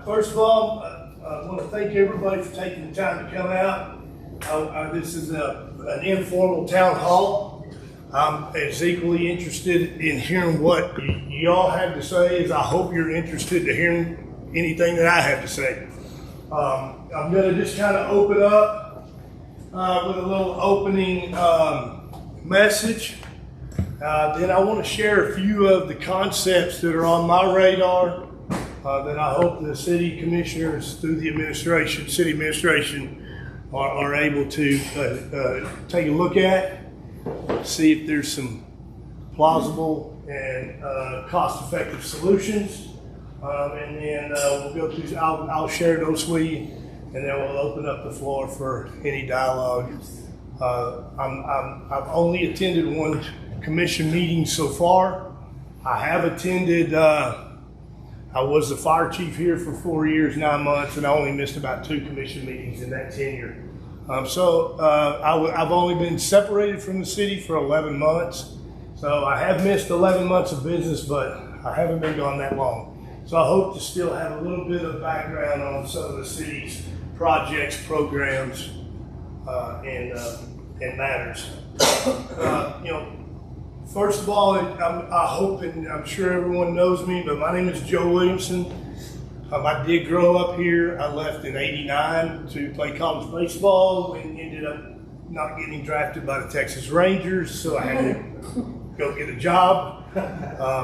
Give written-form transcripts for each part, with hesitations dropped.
First of all, I want to thank everybody for taking the time to come out. This is an informal town hall. I'm as equally interested in hearing what y'all have to say as I hope you're interested in hearing anything that I have to say. I'm going to just kind of open up with a little opening message. Then I want to share a few of the concepts that are on my radar that I hope the city commissioners through the administration, city administration, are able to take a look at, see if there's some plausible and cost-effective solutions, and then we'll go through. I'll share those with you, and then we'll open up the floor for any dialogue. I've only attended one commission meeting so far. I have attended. I was the fire chief here for 4 years, 9 months, and I only missed about 2 commission meetings in that tenure. I've only been separated from the city for 11 months. So I have missed 11 months of business, but I haven't been gone that long. So I hope to still have a little bit of background on some of the city's projects, programs, and matters. First of all, I hope, and I'm sure everyone knows me, but my name is Joe Williamson. I did grow up here. I left in '89 to play college baseball and ended up not getting drafted by the Texas Rangers, so I had to go get a job.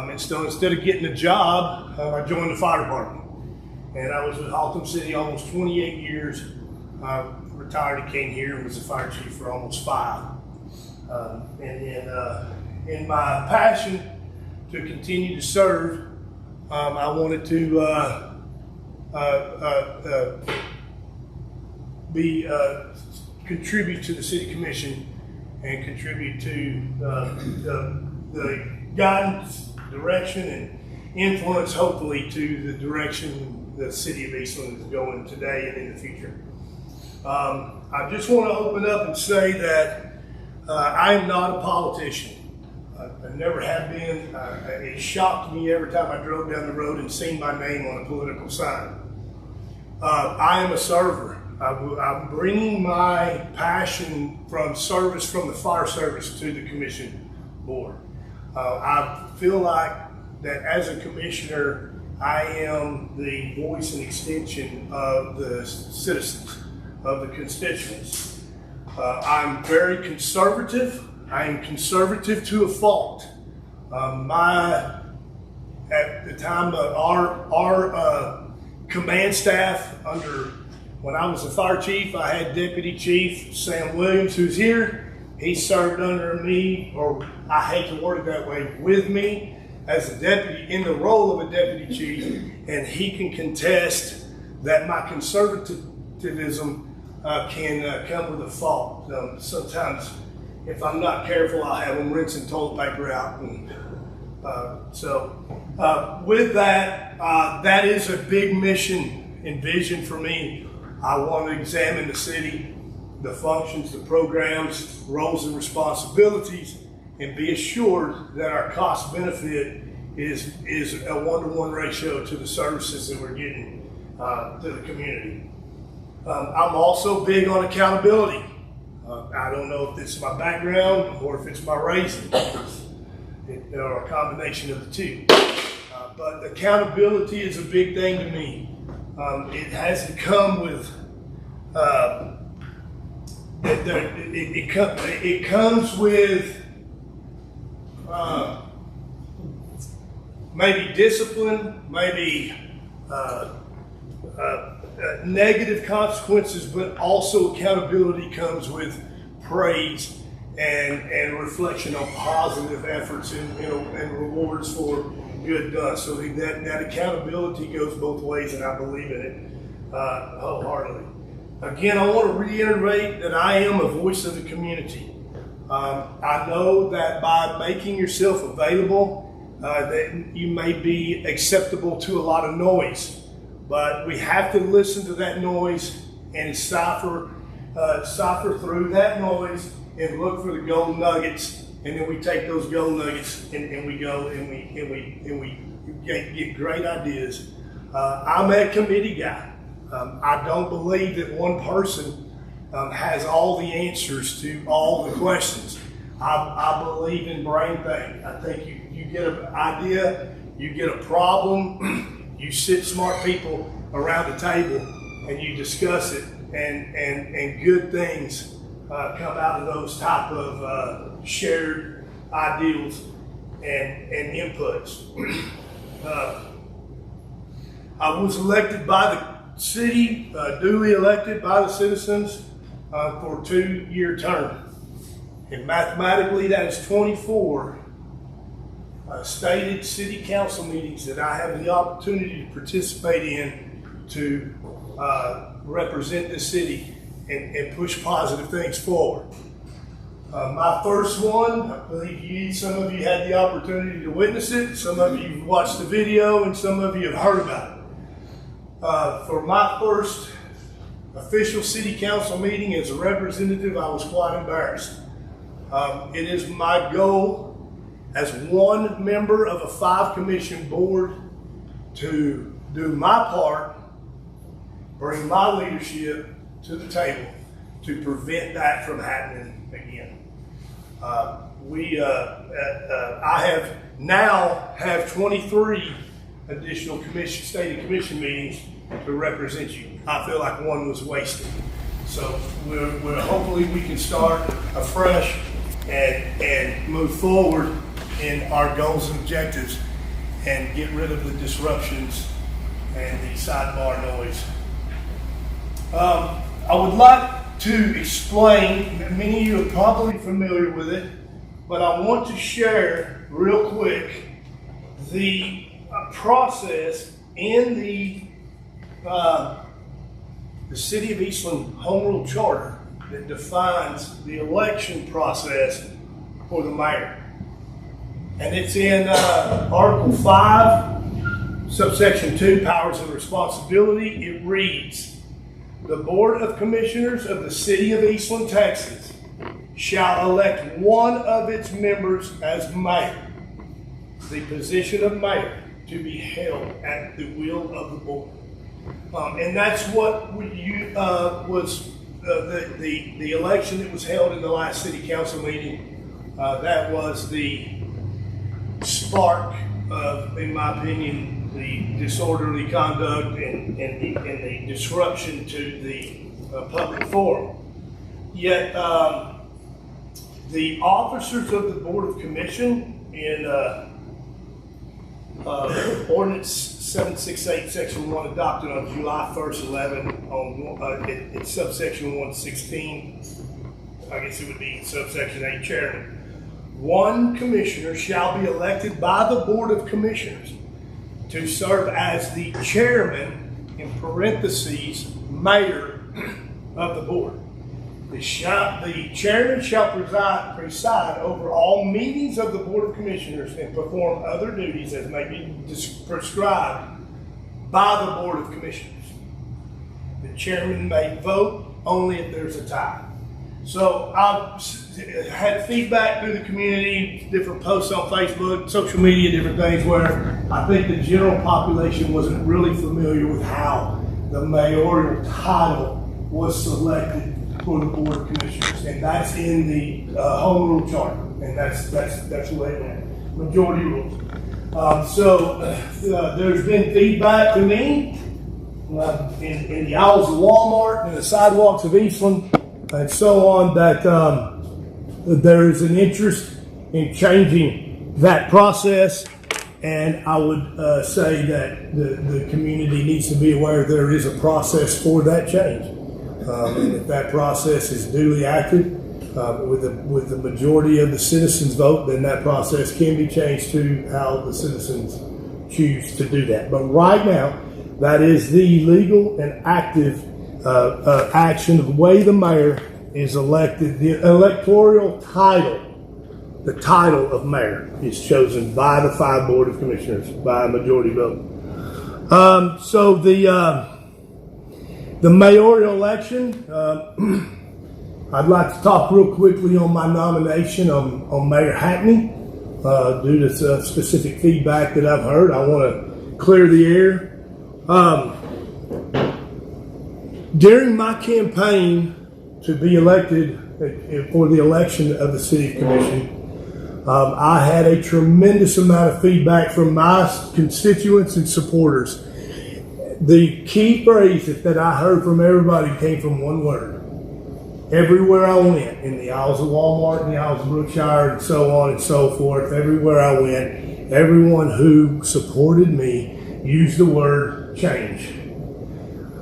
Instead of getting a job, I joined the fire department. And I was with Haltom City almost 28 years. Retired and came here and was the fire chief for almost 5. In my passion to continue to serve, I wanted to contribute to the city commission and contribute to the guidance, direction, and influence, hopefully, to the direction the city of Eastland is going today and in the future. I just want to open up and say that I am not a politician. I never have been. It shocked me every time I drove down the road and seen my name on a political sign. I am a server. I'm bringing my passion from service from the fire service to the commission board. I feel like that as a commissioner, I am the voice and extension of the citizens, of the constituents. I'm very conservative. I am conservative to a fault. At the time, our command staff when I was the fire chief, I had Deputy Chief Sam Williams, who's here. He served under me, or I hate to word it that way, with me as a deputy in the role of a deputy chief, and he can contest that my conservatism can come with a fault. Sometimes, if I'm not careful, I'll have them rinsing toilet paper out. And, with that, that is a big mission and vision for me. I want to examine the city, the functions, the programs, roles and responsibilities, and be assured that our cost benefit is a 1-to-1 ratio to the services that we're getting to the community. I'm also big on accountability. I don't know if this is my background or if it's my raising, or a combination of the two. But accountability is a big thing to me. It hasn't come with, it comes with maybe discipline, maybe negative consequences, but also accountability comes with praise and reflection on positive efforts and rewards for good done. So that accountability goes both ways, and I believe in it wholeheartedly. Again, I want to reiterate that I am a voice of the community. I know that by making yourself available, that you may be acceptable to a lot of noise. But we have to listen to that noise and cipher through that noise and look for the golden nuggets, and then we take those gold nuggets and we go and we get great ideas I'm a committee guy. I don't believe that one person has all the answers to all the questions. I believe in brain thinking. I think you get an idea, you get a problem, you sit smart people around the table and you discuss it, and good things come out of those type of shared ideals and inputs. I was elected by the city, duly elected by the citizens for a 2-year term. And mathematically, that is 24 stated city council meetings that I have the opportunity to participate in to represent the city and push positive things forward. My first one, I believe some of you had the opportunity to witness it, some of you watched the video, and some of you have heard about it. For my first official city council meeting as a representative, I was quite embarrassed. It is my goal as one member of a 5-commission board to do my part, bring my leadership to the table to prevent that from happening again. I have now 23 additional state and commission meetings to represent you. I feel like one was wasted. So we're hopefully we can start afresh and move forward in our goals and objectives and get rid of the disruptions and the sidebar noise. I would like to explain, many of you are probably familiar with it, but I want to share real quick the process in the City of Eastland Home Rule Charter that defines the election process for the mayor. And it's in Article 5, subsection 2, Powers and Responsibility. It reads, "The Board of Commissioners of the City of Eastland, Texas shall elect one of its members as mayor. The position of mayor to be held at the will of the board." And that's what was the election that was held in the last city council meeting. That was the spark of, in my opinion, the disorderly conduct and the disruption to the public forum. Yet the officers of the Board of Commission in Ordinance 768, Section 1, adopted on July 1st, 11, in subsection 116, I guess it would be subsection 8, chairman. One commissioner shall be elected by the Board of Commissioners to serve as the chairman, in parentheses, mayor of the board. The chairman shall preside over all meetings of the Board of Commissioners and perform other duties as may be prescribed by the Board of Commissioners. The chairman may vote only if there's a tie. So I've had feedback through the community, different posts on Facebook, social media, different things, where I think the general population wasn't really familiar with how the mayoral title was selected for the Board of Commissioners, and that's in the Home Rule Charter, and that's the way it went. Majority rules. There's been feedback to me in the aisles of Walmart and the sidewalks of Eastland and so on that there is an interest in changing that process, and I would say that the community needs to be aware there is a process for that change. And if that process is duly acted with the majority of the citizens vote, then that process can be changed to how the citizens choose to do that. But right now, that is the legal and active action of the way the mayor is elected. The electoral title, the title of mayor, is chosen by the 5 Board of Commissioners by a majority vote. The mayoral election, I'd like to talk real quickly on my nomination on Mayor Hackney. Due to some specific feedback that I've heard, I want to clear the air During my campaign to be elected for the election of the City Commission, I had a tremendous amount of feedback from my constituents and supporters. The key phrase that I heard from everybody came from one word. Everywhere I went, in the aisles of Walmart, in the aisles of Brookshire, and so on and so forth, everywhere I went, everyone who supported me used the word change.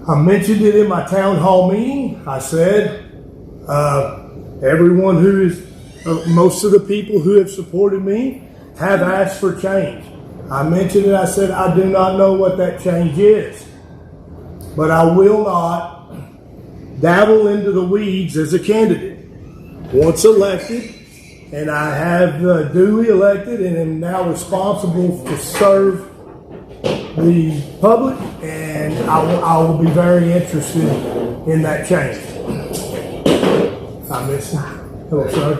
I mentioned it in my town hall meeting. I said, everyone who is, most of the people who have supported me have asked for change. I mentioned it. I said, I do not know what that change is, but I will not dabble into the weeds as a candidate. Once elected, and I have duly elected and am now responsible to serve the public, and I will be very interested in that change. I miss you. Hello, sir.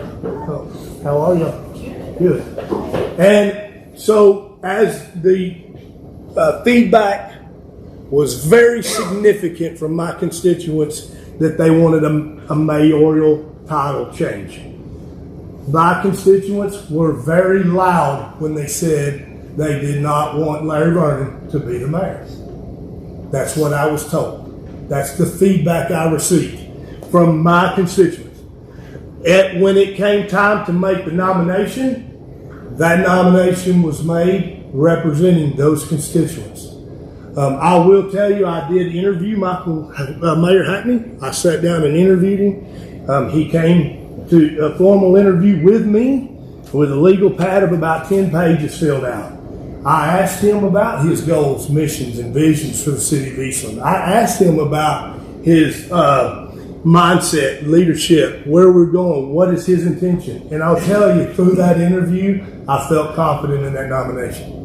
Oh, how are you? Good. And so, as the feedback was very significant from my constituents that they wanted a mayoral title change. My constituents were very loud when they said they did not want Larry Vernon to be the mayor. That's what I was told. That's the feedback I received from my constituents. When it came time to make the nomination, that nomination was made representing those constituents. I will tell you, I did interview Mayor Hackney. I sat down and interviewed him. He came to a formal interview with me with a legal pad of about 10 pages filled out. I asked him about his goals, missions, and visions for the city of Eastland. I asked him about his mindset, leadership, where we're going, what is his intention. And I'll tell you, through that interview, I felt confident in that nomination.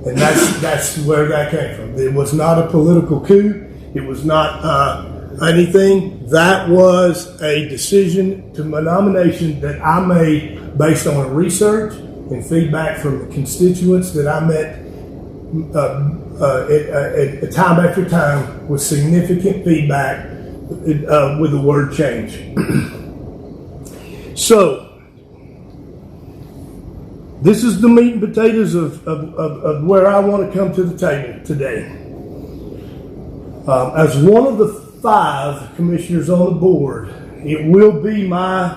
And that's where that came from. It was not a political coup. It was not anything. That was a decision to my nomination that I made based on research and feedback from the constituents that I met time after time with significant feedback with the word change. So, this is the meat and potatoes of where I want to come to the table today. As one of the 5 commissioners on the board, it will be my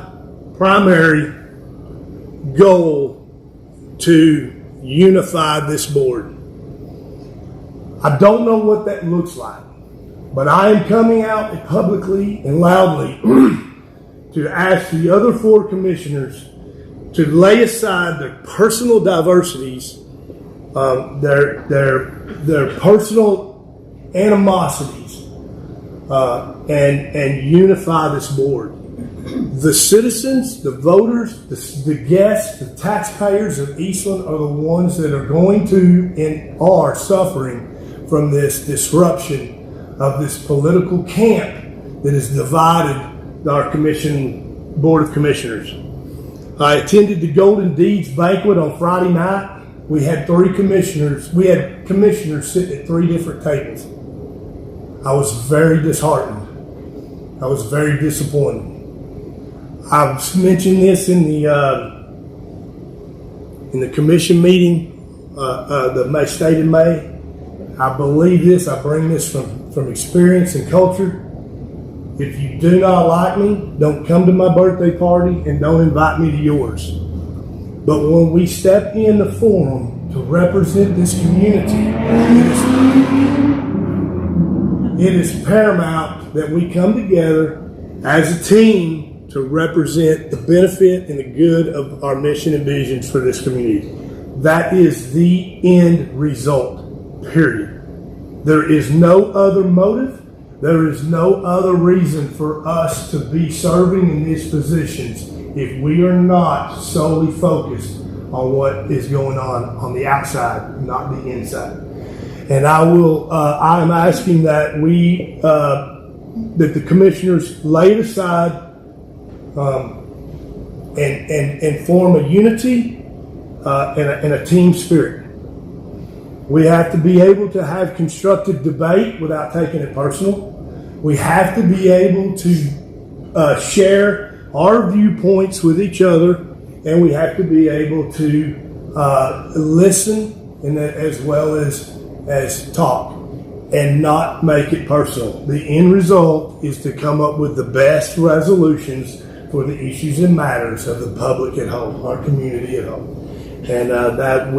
primary goal to unify this board. I don't know what that looks like, but I am coming out publicly and loudly to ask the other 4 commissioners to lay aside their personal diversities, their personal animosities, and unify this board. The citizens, the voters, the guests, the taxpayers of Eastland are the ones that are going to and are suffering from this disruption of this political camp that has divided our board of commissioners. I attended the Golden Deeds banquet on Friday night. We had 3 commissioners. We had commissioners sitting at 3 different tables. I was very disheartened. I was very disappointed. I've mentioned this in the commission meeting, the state in May. I believe this. I bring this from experience and culture. If you do not like me, don't come to my birthday party and don't invite me to yours. But when we step in the forum to represent this community, it is paramount that we come together as a team to represent the benefit and the good of our mission and visions for this community. That is the end result, period. There is no other motive. There is no other reason for us to be serving in these positions if we are not solely focused on what is going on the outside, not the inside. And I am asking that that the commissioners lay it aside and form a unity and a team spirit. We have to be able to have constructive debate without taking it personal. We have to be able to share our viewpoints with each other, and we have to be able to listen and as well as talk and not make it personal. The end result is to come up with the best resolutions for the issues and matters of the public at home, our community at home. And I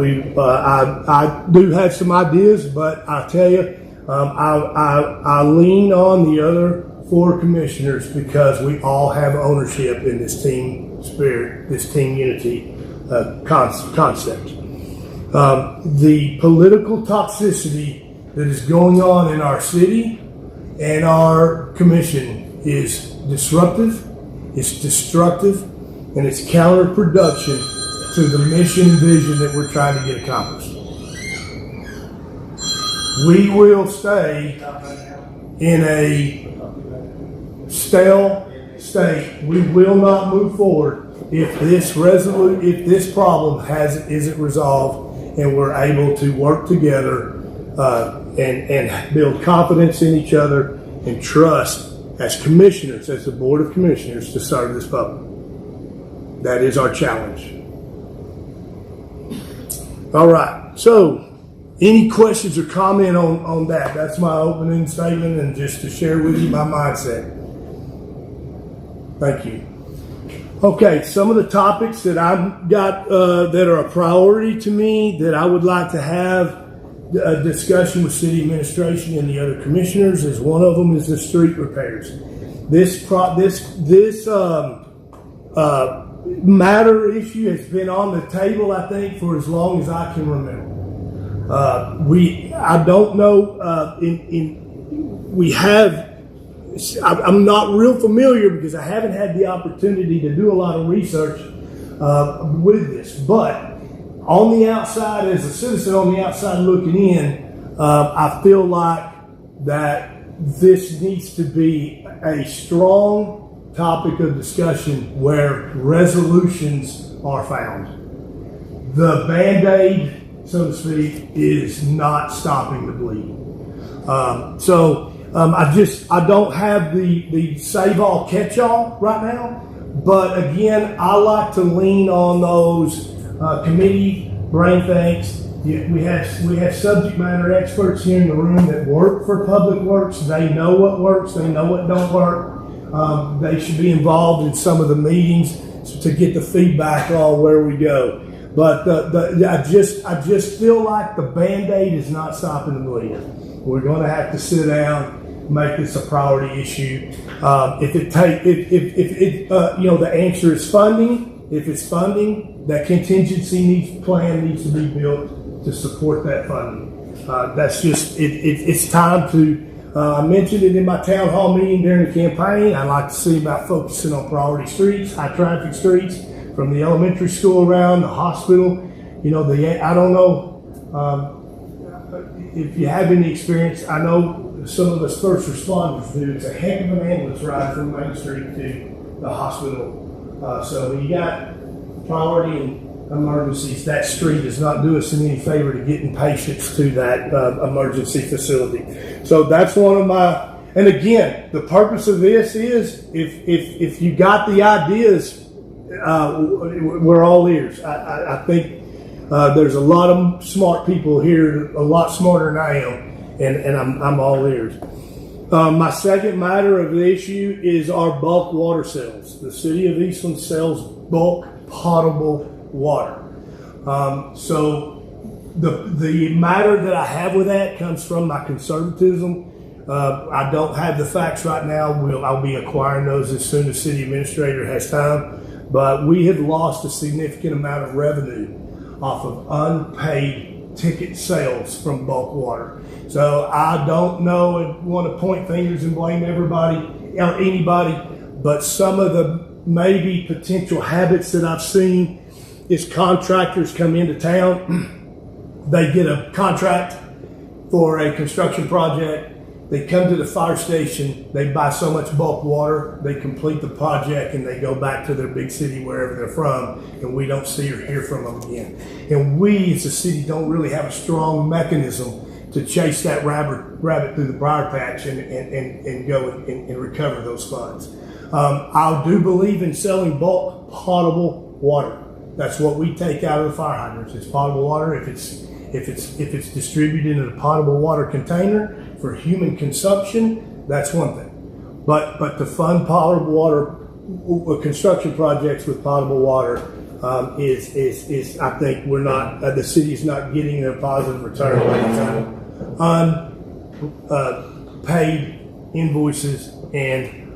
do have some ideas, but I tell you, I lean on the other 4 commissioners because we all have ownership in this team spirit, this team unity concept. The political toxicity that is going on in our city and our commission is disruptive, it's destructive, and it's counterproductive to the mission and vision that we're trying to get accomplished. We will stay in a stale state. We will not move forward if this problem isn't resolved and we're able to work together and build confidence in each other and trust as commissioners, as the Board of Commissioners, to serve this public. That is our challenge. All right. So, any questions or comment on that? That's my opening statement, and just to share with you my mindset. Thank you. Okay, some of the topics that I've got that are a priority to me that I would like to have a discussion with city administration and the other commissioners is one of them is the street repairs. This matter issue has been on the table, I think, for as long as I can remember. I don't know. I'm not real familiar because I haven't had the opportunity to do a lot of research with this. But on the outside, as a citizen on the outside looking in, I feel like that this needs to be a strong topic of discussion where resolutions are found. The Band-Aid, so to speak, is not stopping the bleeding. I don't have the save-all, catch-all right now, but again, I like to lean on those committee brain thinks. We have subject matter experts here in the room that work for Public Works. They know what works. They know what don't work. They should be involved in some of the meetings to get the feedback on where we go. But I just feel like the Band-Aid is not stopping the bleeding. We're going to have to sit down, make this a priority issue. The answer is funding. If it's funding, that contingency plan needs to be built to support that funding. It's time to. I mentioned it in my town hall meeting during the campaign. I like to see about focusing on priority streets, high traffic streets, from the elementary school around the hospital. I don't know if you have any experience. I know some of us first responders do. It's a heck of an ambulance ride from Main Street to the hospital. So when you got priority and emergencies, that street does not do us any favor to getting patients to that emergency facility. So that's one of my, and again, the purpose of this is if you got the ideas, we're all ears. I think there's a lot of smart people here, a lot smarter than I am, and I'm all ears. My second matter of the issue is our bulk water sales. The city of Eastland sells bulk potable water. So the matter that I have with that comes from my conservatism. I don't have the facts right now. I'll be acquiring those as soon as city administrator has time. But we have lost a significant amount of revenue off of unpaid ticket sales from bulk water. So I don't know and want to point fingers and blame everybody or anybody, but some of the maybe potential habits that I've seen is contractors come into town, they get a contract for a construction project, They come to the fire station, they buy so much bulk water, they complete the project, and they go back to their big city, wherever they're from, and we don't see or hear from them again. And we, as a city, don't really have a strong mechanism to chase that rabbit through the briar patch and go and recover those funds. I do believe in selling bulk potable water. That's what we take out of the fire hydrants. It's potable water. If it's distributed in a potable water container for human consumption, that's one thing. But to fund potable water construction projects with potable water is I think we're not, the city's not getting their positive return on unpaid invoices, and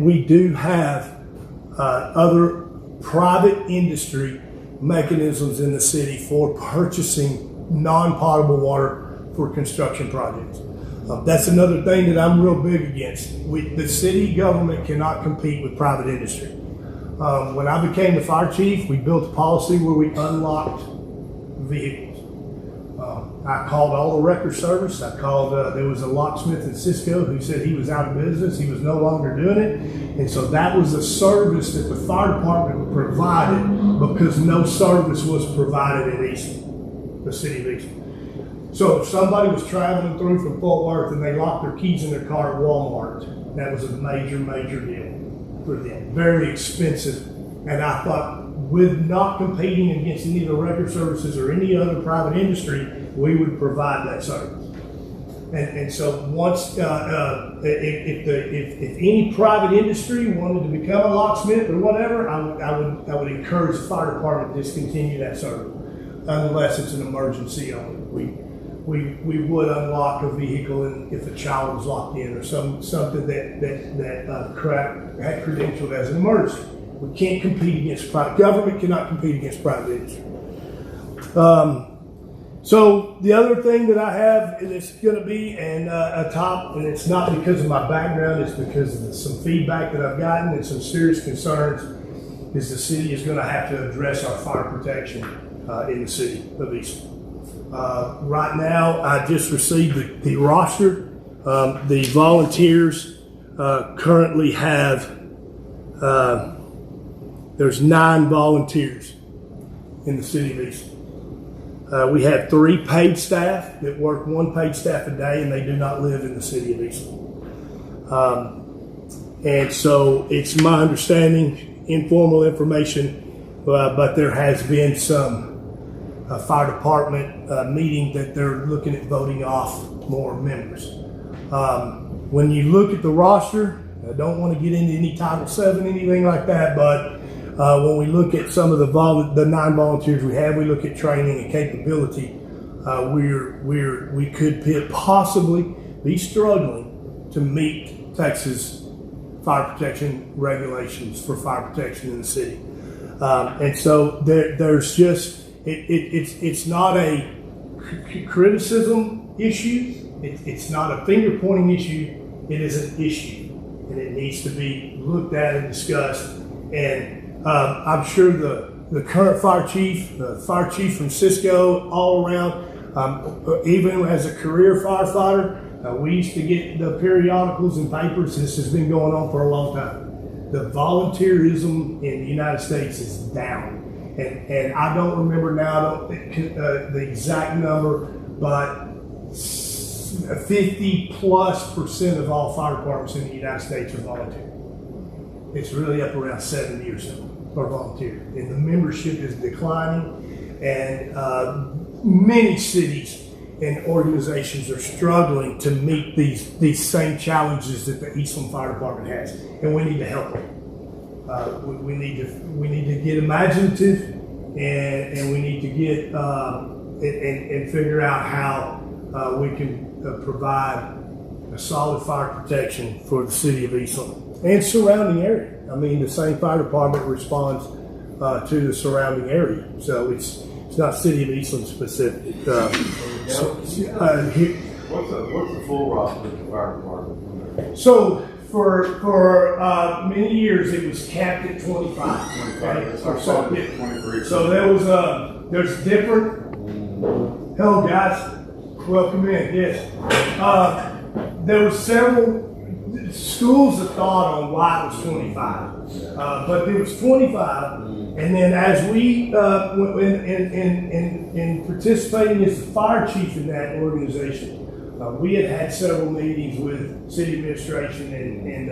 we do have other private industry mechanisms in the city for purchasing non-potable water for construction projects. That's another thing that I'm real big against. The city government cannot compete with private industry. When I became the fire chief, we built a policy where we unlocked vehicles. I called all the record service. I called, there was a locksmith in Cisco who said he was out of business. He was no longer doing it. And so that was a service that the fire department provided because no service was provided in Eastland, the city of Eastland. So if somebody was traveling through from Fort Worth and they locked their keys in their car at Walmart, that was a major, major deal for them. Very expensive. And I thought, with not competing against any of the record services or any other private industry, we would provide that service. And so once, if any private industry wanted to become a locksmith or whatever, I would encourage the fire department to discontinue that service, unless it's an emergency only. We would unlock a vehicle if a child was locked in or something that had credentialed as an emergency. We can't compete against private. Government cannot compete against private industry. So the other thing that I have is going to be a top, and it's not because of my background, it's because of some feedback that I've gotten and some serious concerns, is the city is going to have to address our fire protection in the city of Eastland. Right now, I just received the roster. The volunteers currently have, there's 9 volunteers in the city of Eastland. We have 3 paid staff that work 1 paid staff a day, and they do not live in the city of Eastland. And so it's my understanding, informal information, but there has been some fire department meeting that they're looking at voting off more members. When you look at the roster, I don't want to get into any Title VII, anything like that, but when we look at some of the 9 volunteers we have, we look at training and capability. We could possibly be struggling to meet Texas fire protection regulations for fire protection in the city, and so there's just it's not a criticism issue. It's not a finger pointing issue. It is an issue, and it needs to be looked at and discussed. And I'm sure the current fire chief, the fire chief from Cisco, all around, even as a career firefighter, we used to get the periodicals and papers. This has been going on for a long time. The volunteerism in the United States is down. And I don't remember now the exact number, but 50+% of all fire departments in the United States are volunteer. It's really up around 70 or so are volunteer, and the membership is declining, and many cities and organizations are struggling to meet these same challenges that the Eastland Fire Department has, and we need to help them. We need to get imaginative, and we need to get and figure out how we can provide a solid fire protection for the city of Eastland and surrounding area. I mean, the same fire department responds to the surrounding area, so it's not city of Eastland specific. What's the full roster of the fire department? So for many years it was capped at 25. Okay? So there was there's different. Hello guys. Welcome in, yes. There were several schools of thought on why it was 25, but there was 25, and then as we in participating as the fire chief in that organization, we had several meetings with city administration and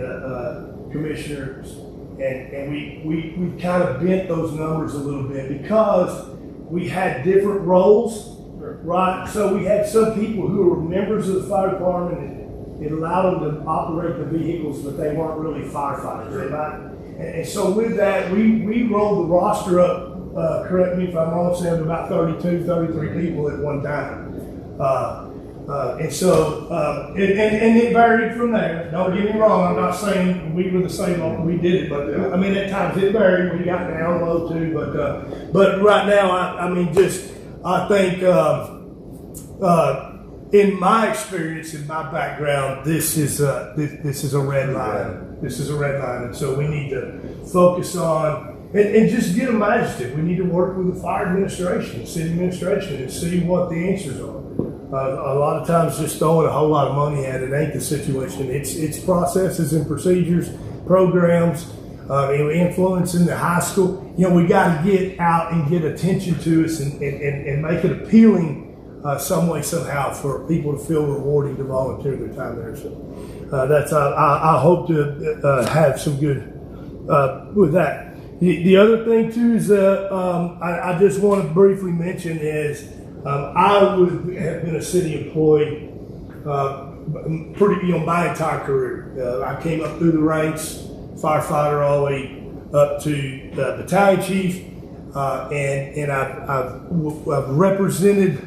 commissioners, and we kind of bent those numbers a little bit because we had different roles, right? So we had some people who were members of the fire department, and it allowed them to operate the vehicles, but they weren't really firefighters. And so with that, we rolled the roster up, correct me if I'm wrong, Sam, to about 32, 33 people at one time. And so it varied from there. Don't get me wrong, I'm not saying we were the same when we did it, but I mean, at times it varied. We got down low too, but right now, I think in my experience, in my background, this is a red line. This is a red line, and so we need to focus on and just get them adjective. We need to work with the fire administration, city administration, and see what the answers are. A lot of times, just throwing a whole lot of money at it ain't the situation. It's processes and procedures, programs, influencing the high school. You know, we got to get out and get attention to us and make it appealing some way, somehow, for people to feel rewarding to volunteer their time there. So that's I hope to have some good with that. The other thing too is I just want to briefly mention is I would have been a city employee my entire career. I came up through the ranks, firefighter all the way up to battalion chief, and I've represented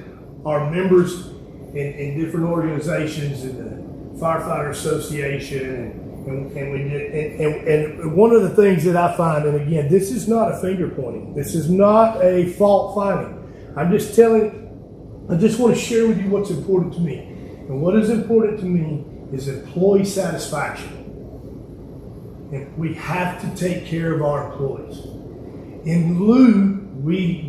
our members in different organizations, in the Firefighter Association, and we did. And one of the things that I find, and again, this is not a finger pointing, this is not a fault finding. I'm just I just want to share with you what's important to me. And what is important to me is employee satisfaction. And we have to take care of our employees. In lieu,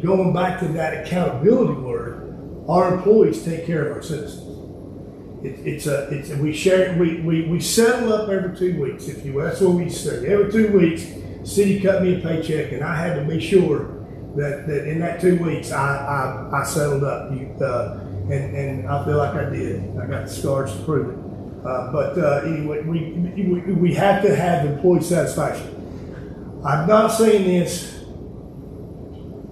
going back to that accountability word, our employees take care of our citizens. We settle up every 2 weeks, if you will. That's what we say. Every 2 weeks, the city cut me a paycheck, and I had to be sure that in that 2 weeks I settled up, and I feel like I did. I got the scars to prove it. But anyway, we have to have employee satisfaction. I'm not saying this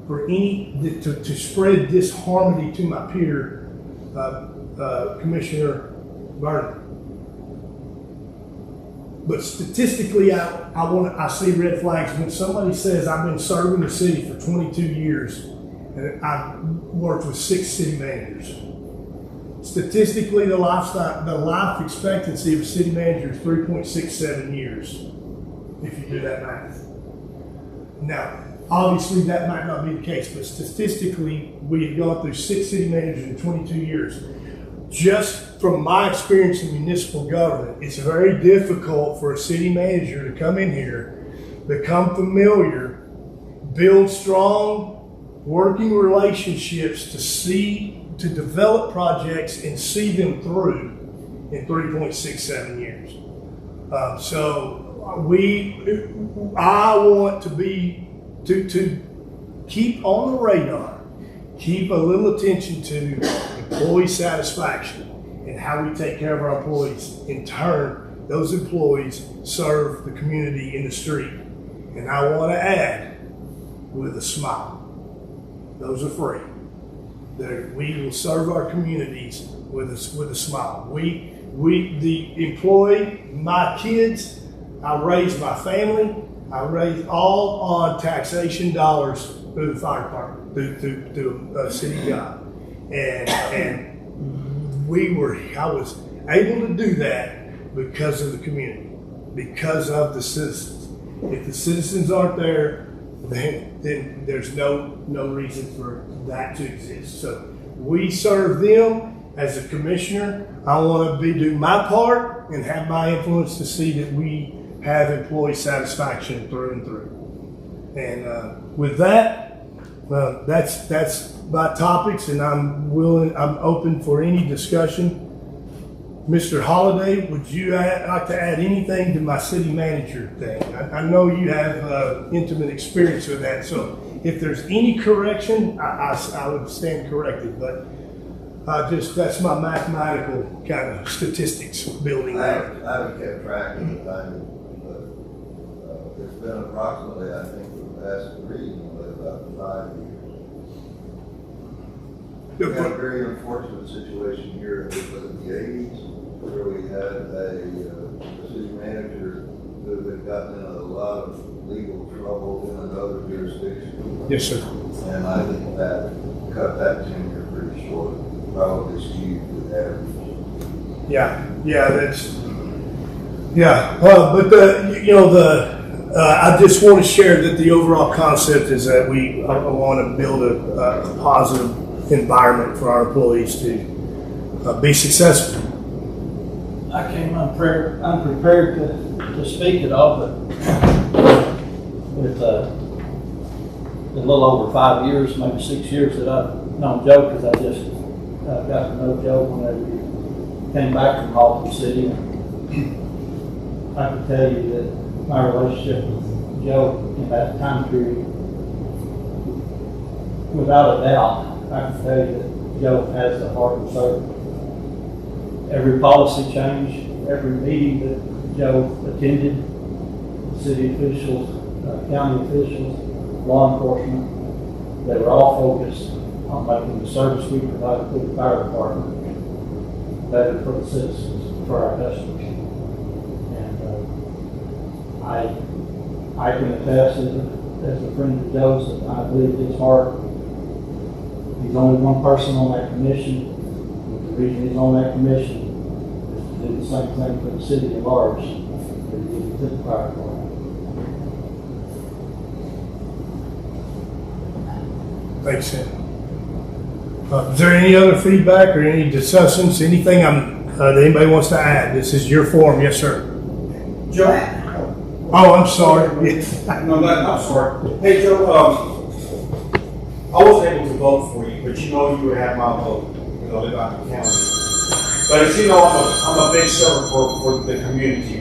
for to spread disharmony to my peer, Commissioner Vernon. But statistically, I see red flags when somebody says I've been serving the city for 22 years and I've worked with 6 city managers. Statistically, the life expectancy of a city manager is 3.67 years, if you do that math. Now, obviously, that might not be the case, but statistically, we have gone through 6 city managers in 22 years. Just from my experience in municipal government, it's very difficult for a city manager to come in here, become familiar, build strong working relationships to develop projects and see them through in 3.67 years. I want to keep on the radar, keep a little attention to employee satisfaction and how we take care of our employees. In turn, those employees serve the community in the street. And I want to add, with a smile. Those are free. We will serve our communities with a smile. The employee, my kids, I raise my family, I raise all on taxation dollars through the fire department, through a city job. And I was able to do that because of the community, because of the citizens. If the citizens aren't there, then there's no reason for that to exist. So we serve them as a commissioner. I want to do my part and have my influence to see that we have employee satisfaction through and through. And with that, That's my topics, and I'm open for any discussion. Mr. Holliday, would you like to add anything to my city manager thing? I know you have intimate experience with that, so if there's any correction, I would stand corrected, but that's my mathematical kind of statistics building I there. haven't kept track of the time, but it's been approximately, I think, for the past 3, about 5 years. We had a very unfortunate situation here in the 80s where we had a city manager who had gotten in a lot of legal trouble in another jurisdiction. Yes, sir. And I think that cut that tenure pretty short, probably skewed with average. I just want to share that the overall concept is that we want to build a positive environment for our employees to be successful. I came unprepared to speak at all, but with a little over 5 years, maybe 6 years that I've known Joe, because I just got to know Joe whenever we came back from Halton City. I can tell you that my relationship with Joe in that time period, without a doubt, I can tell you that Joe has the heart and soul. Every policy change, every meeting that Joe attended, city officials, county officials, law enforcement, they were all focused on making the service we provide to the fire department better for the citizens, for our customers. And I can attest as a friend of Joe's that I believe his heart. He's only one person on that commission. The reason he's on that commission is to do the same thing for the city at large that he did to the fire department. Thanks, Sam. Is there any other feedback or any discussions? Anything that anybody wants to add? This is your forum. Yes, sir. Joe? Oh, I'm sorry. No, I'm sorry. Hey, Joe, I wasn't able to vote for you, but you know you would have my vote because I live out in the county. But as you know, I'm a big servant for the community,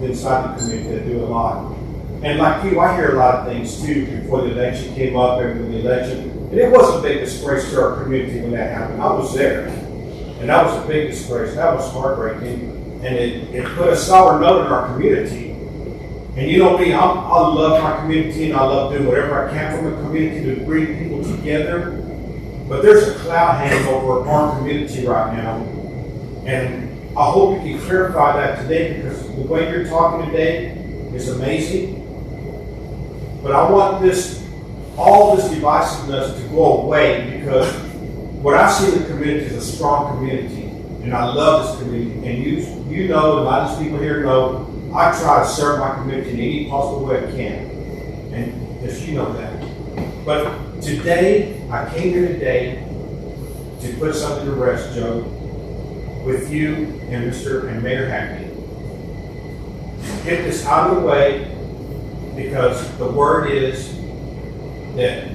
inside the community. I do a lot. And like you, I hear a lot of things too before the election came up and with the election. And it was a big disgrace to our community when that happened. I was there. And that was a big disgrace. That was heartbreaking. And it put a sour note in our community. And you know me, I love my community and I love doing whatever I can for my community to bring people together. But there's a cloud hanging over our community right now. And I hope you can clarify that today because the way you're talking today is amazing. But I want all this divisiveness to go away because what I see in the community is a strong community. And I love this community. And you know, and a lot of these people here know, I try to serve my community in any possible way I can. And yes, you know that. But today, I came here today to put something to rest, Joe, with you and Mr. and Mayor Hackney. Get this out of the way because the word is that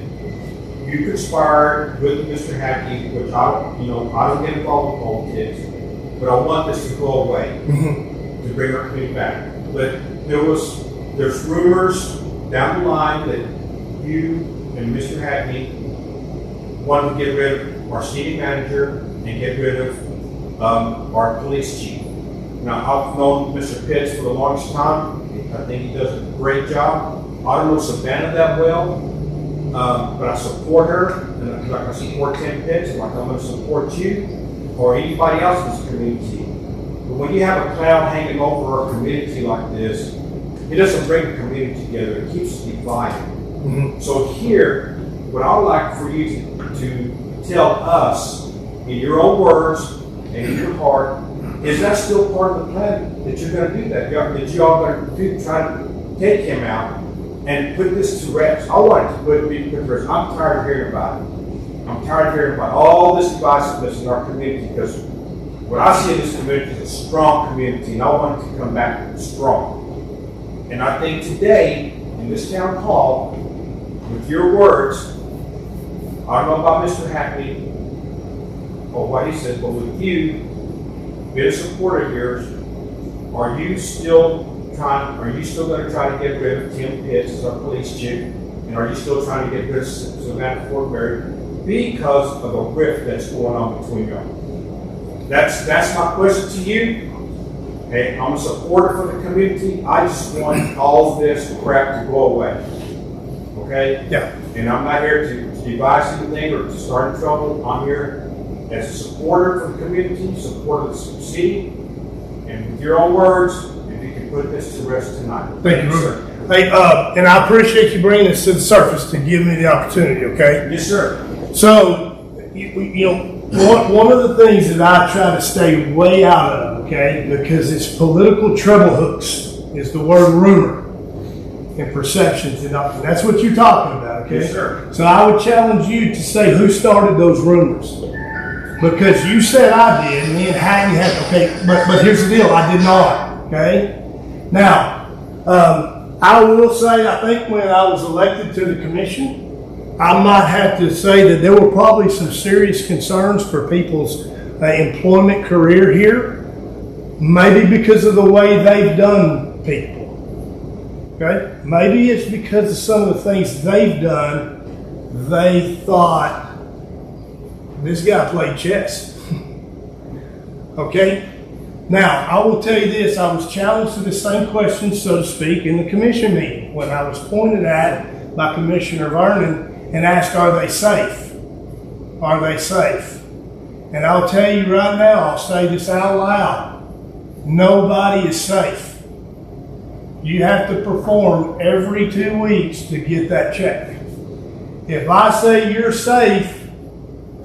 you conspired with Mr. Hackney, which I don't get involved with politics, but I want this to go away. To bring our community back. But there's rumors down the line that you and Mr. Hackney wanted to get rid of our city manager and get rid of our police chief. Now, I've known Mr. Pitts for the longest time. I think he does a great job. I don't know Savannah that well, but I support her, and like I support Tim Pitts, and like I'm going to support you or anybody else in this community. But when you have a cloud hanging over our community like this, it doesn't bring the community together. It keeps us divided. So here, what I would like for you to tell us in your own words and in your heart, is that still part of the plan that you're going to do that? That you all going to try to take him out and put this to rest? I want it to put to rest. I'm tired of hearing about it. I'm tired of hearing about all this divisiveness in our community because what I see in this community is a strong community, and I want it to come back strong. And I think today, in this town hall, with your words, I don't know about Mr. Hackney or what he says, but with you, being a supporter of yours, are you still going to try to get rid of Tim Pitts as our police chief? And are you still trying to get rid of Savannah Fortberry because of the rift that's going on between y'all? That's my question to you. Hey, I'm a supporter for the community. I just want all this crap to go away. Okay? Yeah. And I'm not here to devise anything or to start trouble. I'm here as a supporter for the community, supporter of the city, and with your own words, if you can put this to rest tonight. Thank you, sir. Hey, and I appreciate you bringing this to the surface to give me the opportunity, okay? Yes, sir. So, you know, one of the things that I try to stay way out of, okay, because it's political treble hooks, is the word rumor and perceptions, and that's what you're talking about, okay? Yes, sir. So I would challenge you to say who started those rumors. Because you said I did, and then Hackney had, okay, but here's the deal, I did not, okay? Now, I will say, I think when I was elected to the commission, I might have to say that there were probably some serious concerns for people's employment career here, maybe because of the way they've done people, okay? Maybe it's because of some of the things they've done, they thought, this guy played chess. Okay? Now, I will tell you this. I was challenged to the same question, so to speak, in the commission meeting when I was pointed at by Commissioner Vernon and asked, are they safe? Are they safe? And I'll tell you right now, I'll say this out loud. Nobody is safe. You have to perform every 2 weeks to get that check. If I say you're safe,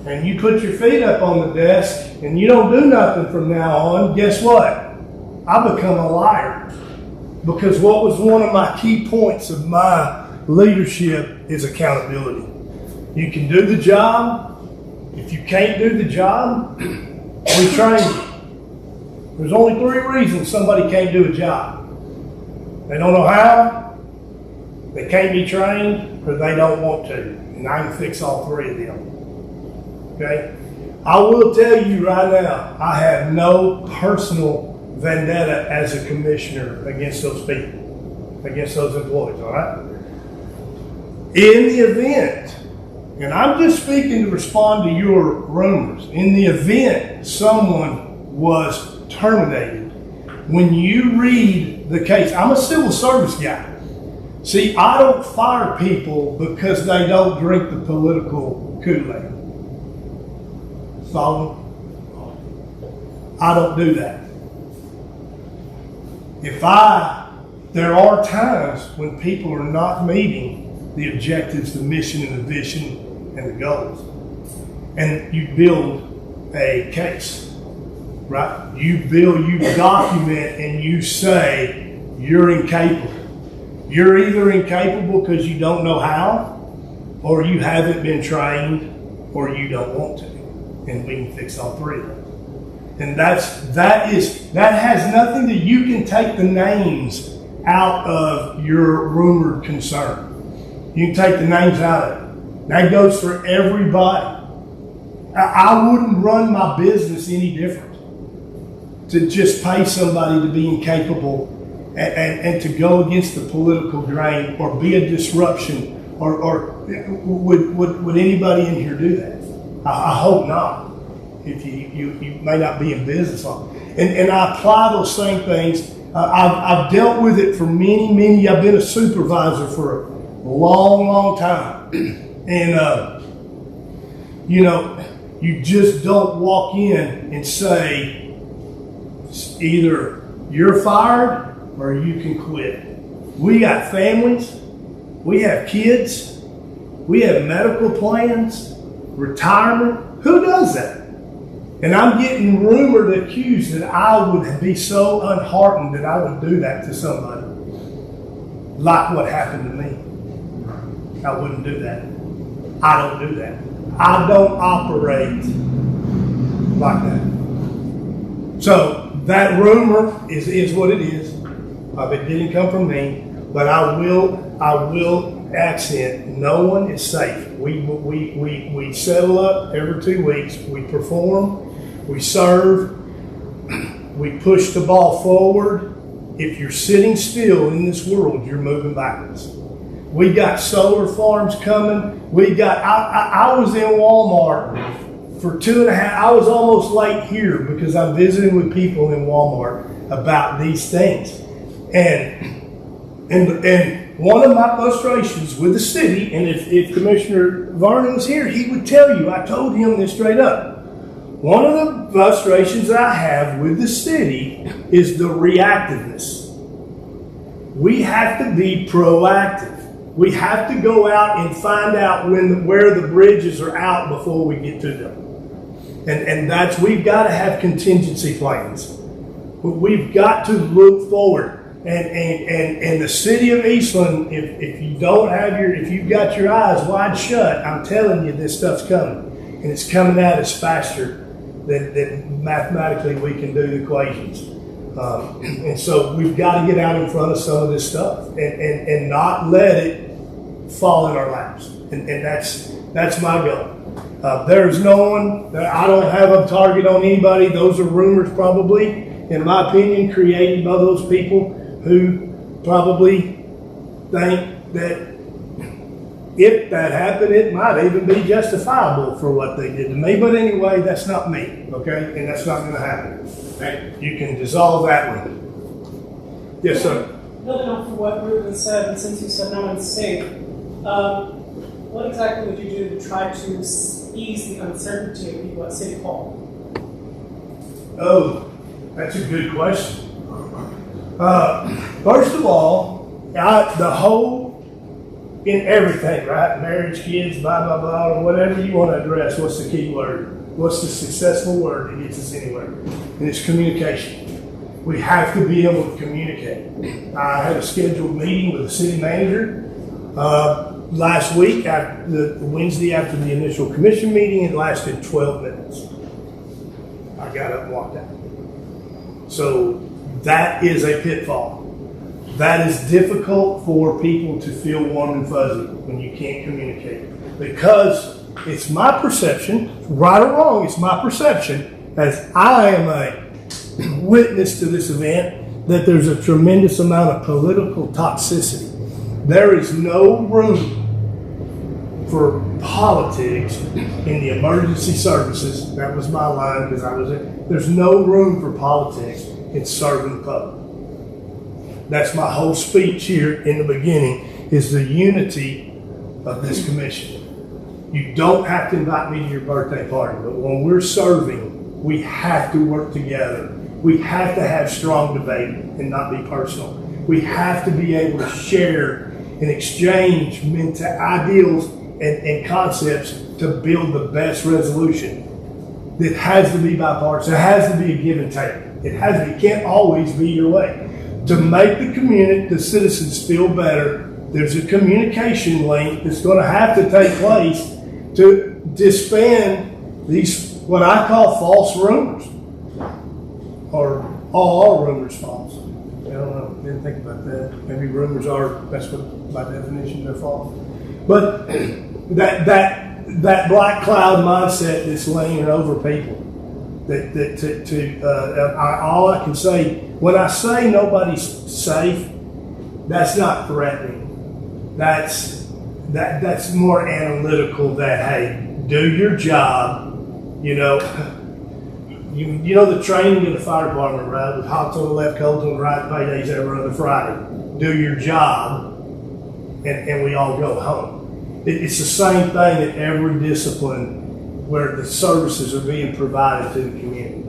and you put your feet up on the desk and you don't do nothing from now on, guess what? I become a liar. Because what was one of my key points of my leadership is accountability. You can do the job. If you can't do the job, we train you. There's only 3 reasons somebody can't do a job. They don't know how, they can't be trained, or they don't want to. And I can fix all 3 of them. Okay? I will tell you right now, I have no personal vendetta as a commissioner against those people, against those employees, all right? In the event, and I'm just speaking to respond to your rumors, in the event someone was terminated, when you read the case, I'm a civil service guy. See, I don't fire people because they don't drink the political Kool-Aid. Follow? I don't do that. There are times when people are not meeting the objectives, the mission, and the vision, and the goals. And you build a case, right? You document, and you say you're incapable. You're either incapable because you don't know how, or you haven't been trained, or you don't want to. And we can fix all 3 of them. And that has nothing to, you can take the names out of your rumored concern. You can take the names out of it. That goes for everybody. I wouldn't run my business any different to just pay somebody to be incapable and to go against the political grain or be a disruption, or would anybody in here do that? I hope not. If you may not be in business on it. And I apply those same things. I've dealt with it for many. I've been a supervisor for a long time. And, you just don't walk in and say, either you're fired or you can quit. We got families. We have kids. We have medical plans. Retirement. Who does that? And I'm getting rumored, accused that I would be so unheartened that I would do that to somebody. Like what happened to me. I wouldn't do that. I don't do that. I don't operate like that. So that rumor is what it is. It didn't come from me, but I will accent, no one is safe. We settle up every 2 weeks. We perform, we serve, we push the ball forward. If you're sitting still in this world, you're moving backwards. We got solar farms coming. We got, I was in Walmart for 2.5, I was almost late here because I'm visiting with people in Walmart about these things. And one of my frustrations with the city, and if Commissioner Vernon was here, he would tell you, I told him this straight up. One of the frustrations I have with the city is the reactiveness. We have to be proactive. We have to go out and find out where the bridges are out before we get to them. And that's, we've got to have contingency plans. We've got to look forward. And the city of Eastland, if you don't have if you've got your eyes wide shut, I'm telling you, this stuff's coming. And it's coming at us faster than mathematically we can do the equations. And so we've got to get out in front of some of this stuff and not let it fall in our laps. And that's my goal. There's no one, I don't have a target on anybody. Those are rumors probably, in my opinion, created by those people who probably think that if that happened, it might even be justifiable for what they did to me. But anyway, that's not me, okay? And that's not going to happen. You can dissolve that one. Yes, sir. Building off of what Ruben said, and since you said no one's safe, what exactly would you do to try to ease the uncertainty of people at City Hall? Oh, that's a good question. First of all, the whole, in everything, right? Marriage, kids, blah, blah, blah, or whatever you want to address, what's the key word? What's the successful word that gets us anywhere? And it's communication. We have to be able to communicate. I had a scheduled meeting with the city manager last week, the Wednesday after the initial commission meeting. It lasted 12 minutes. I got up and walked out. So that is a pitfall. That is difficult for people to feel warm and fuzzy when you can't communicate. Because it's my perception, right or wrong, it's my perception, as I am a witness to this event, that there's a tremendous amount of political toxicity. There is no room for politics in the emergency services. That was my line because I was in. There's no room for politics in serving the public. That's my whole speech here in the beginning, is the unity of this commission. You don't have to invite me to your birthday party, but when we're serving, we have to work together. We have to have strong debate and not be personal. We have to be able to share and exchange ideals and concepts to build the best resolution. It has to be bipartisan. It has to be a give and take. It can't always be your way. To make the community, the citizens feel better, there's a communication link that's going to have to take place to disband these, what I call false rumors. Or all rumors false. I don't know, didn't think about that. Maybe rumors are, that's what, by definition, they're false. But that black cloud mindset that's laying over people, all I can say, when I say nobody's safe, that's not threatening. That's more analytical. That, hey, do your job. You know the training in the fire department, right? With hots on the left, colds on the right, paydays every other Friday. Do your job, and we all go home. It's the same thing in every discipline where the services are being provided to the community.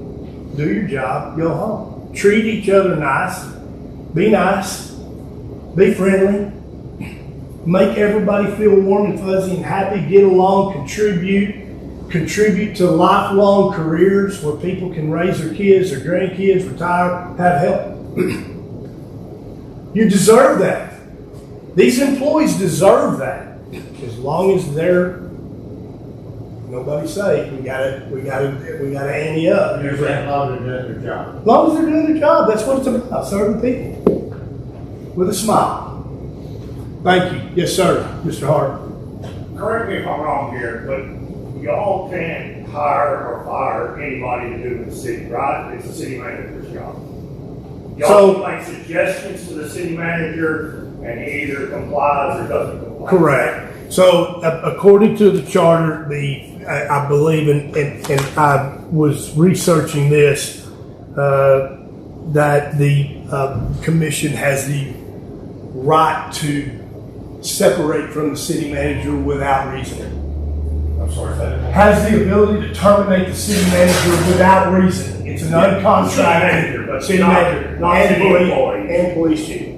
Do your job, go home. Treat each other nice, be friendly, make everybody feel warm and fuzzy and happy, get along, contribute to lifelong careers where people can raise their kids, their grandkids, retire, have help. You deserve that. These employees deserve that. As long as nobody's safe, we gotta ante up. As long as they're doing their job. As long as they're doing their job, that's what it's about, serving people with a smile. Thank you. Yes, sir, Mr. Hart. Correct me if I'm wrong here, but y'all can't hire or fire anybody to do with the city, right? It's the city manager's job. Y'all make suggestions to the city manager, and he either complies or doesn't comply. Correct. So according to the charter, I believe, and I was researching this, that the commission has the right to separate from the city manager without reason. I'm sorry, Has the ability to terminate the city manager without reason. It's an uncontracted but city not manager and city employee. and police chief.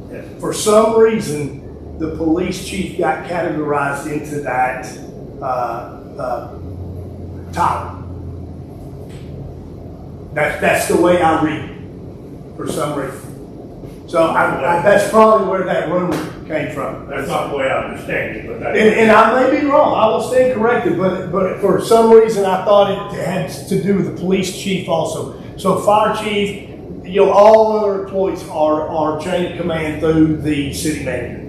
Yes. For some reason, the police chief got categorized into that title. That's the way I read it, for some reason. So that's probably where that rumor came from. That's not the way I understand it, but that's. And I may be wrong. I will stand corrected, but for some reason I thought it had to do with the police chief also. So fire chief, all other employees are chain of command through the city manager.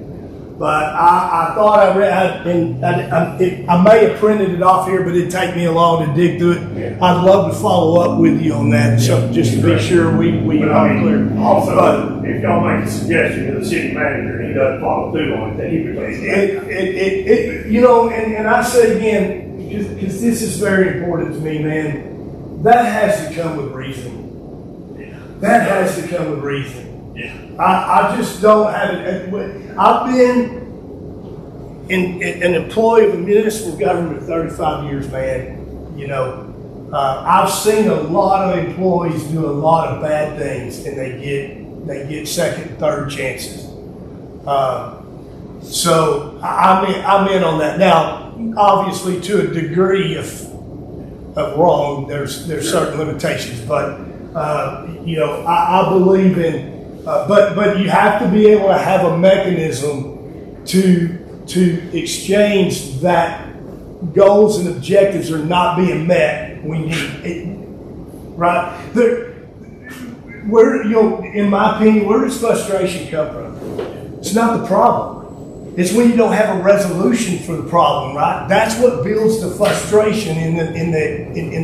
But I thought I read, and I may have printed it off here, but it'd take me a long to dig through it. Yeah. I'd love to follow up with you on that, so just to be sure we But are I mean, clear. also, But if y'all make a suggestion to the city manager and he doesn't follow through on it, then he becomes. and I say again, because this is very important to me, man, that has to come with reason. That has to come with reason. Yeah. I just don't have it. I've been an employee of a municipal government 35 years, man. I've seen a lot of employees do a lot of bad things, and they get second, third chances. So I'm in on that. Now, obviously, to a degree of wrong, there's certain limitations, but I believe in. But you have to be able to have a mechanism to exchange that goals and objectives are not being met. We need it, right? In my opinion, where does frustration come from? It's not the problem. It's when you don't have a resolution for the problem, right? That's what builds the frustration in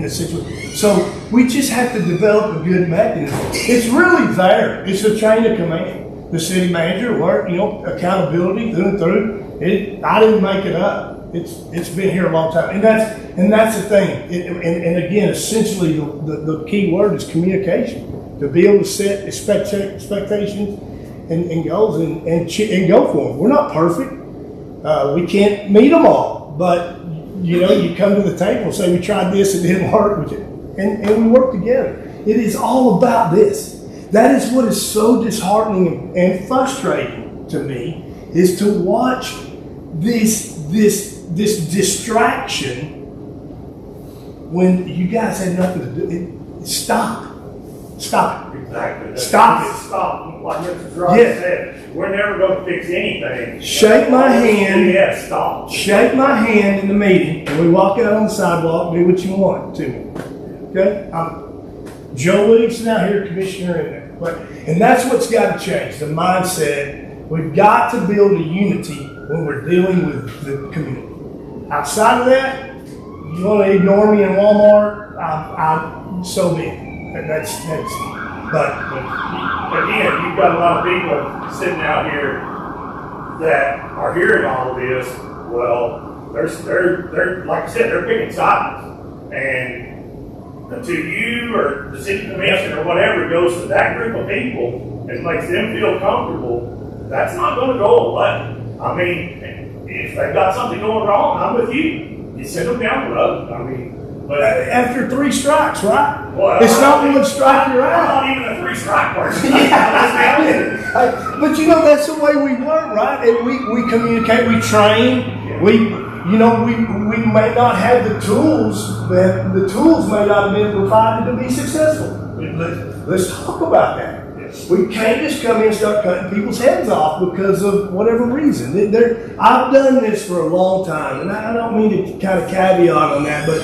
the situation. So we just have to develop a good mechanism. It's really there. It's a chain of command. The city manager, accountability through and through. I didn't make it up. It's been here a long time, and that's the thing. And again, essentially, the key word is communication. To be able to set expectations and goals and go for them. We're not perfect. We can't meet them all, but you come to the table and say we tried this and it didn't work, and we work together. It is all about this. That is what is so disheartening and frustrating to me, is to watch this distraction when you guys had nothing to do. Stop it. Exactly. Stop it. Stop. Like Mr. Ross said, we're never going to fix anything. Shake my hand. Yeah, stop. Shake my hand in the meeting, and we walk out on the sidewalk. Do what you want to me. Okay? I'm Joe Williamson out here, commissioner in there. And that's what's got to change. The mindset. We've got to build a unity when we're dealing with the community. Outside of that, you want to ignore me in Walmart, so be it. But again, you've got a lot of people sitting out here that are hearing all of this. Well, they're like I said, they're picking sides, and until you or the city commission or whatever goes to that group of people and makes them feel comfortable, that's not going to go away. I mean, if they've got something going wrong, I'm with you. You send them down the road. I mean. But after 3 strikes, right? Well, it's not one strike you're out. I'm not even a 3-strike person. But that's the way we work, right? And we communicate, we train, we may not have the tools, but the tools may not have been provided to be successful. Let's talk about that. We can't just come in and start cutting people's heads off because of whatever reason. I've done this for a long time, and I don't mean to kind of caveat on that, but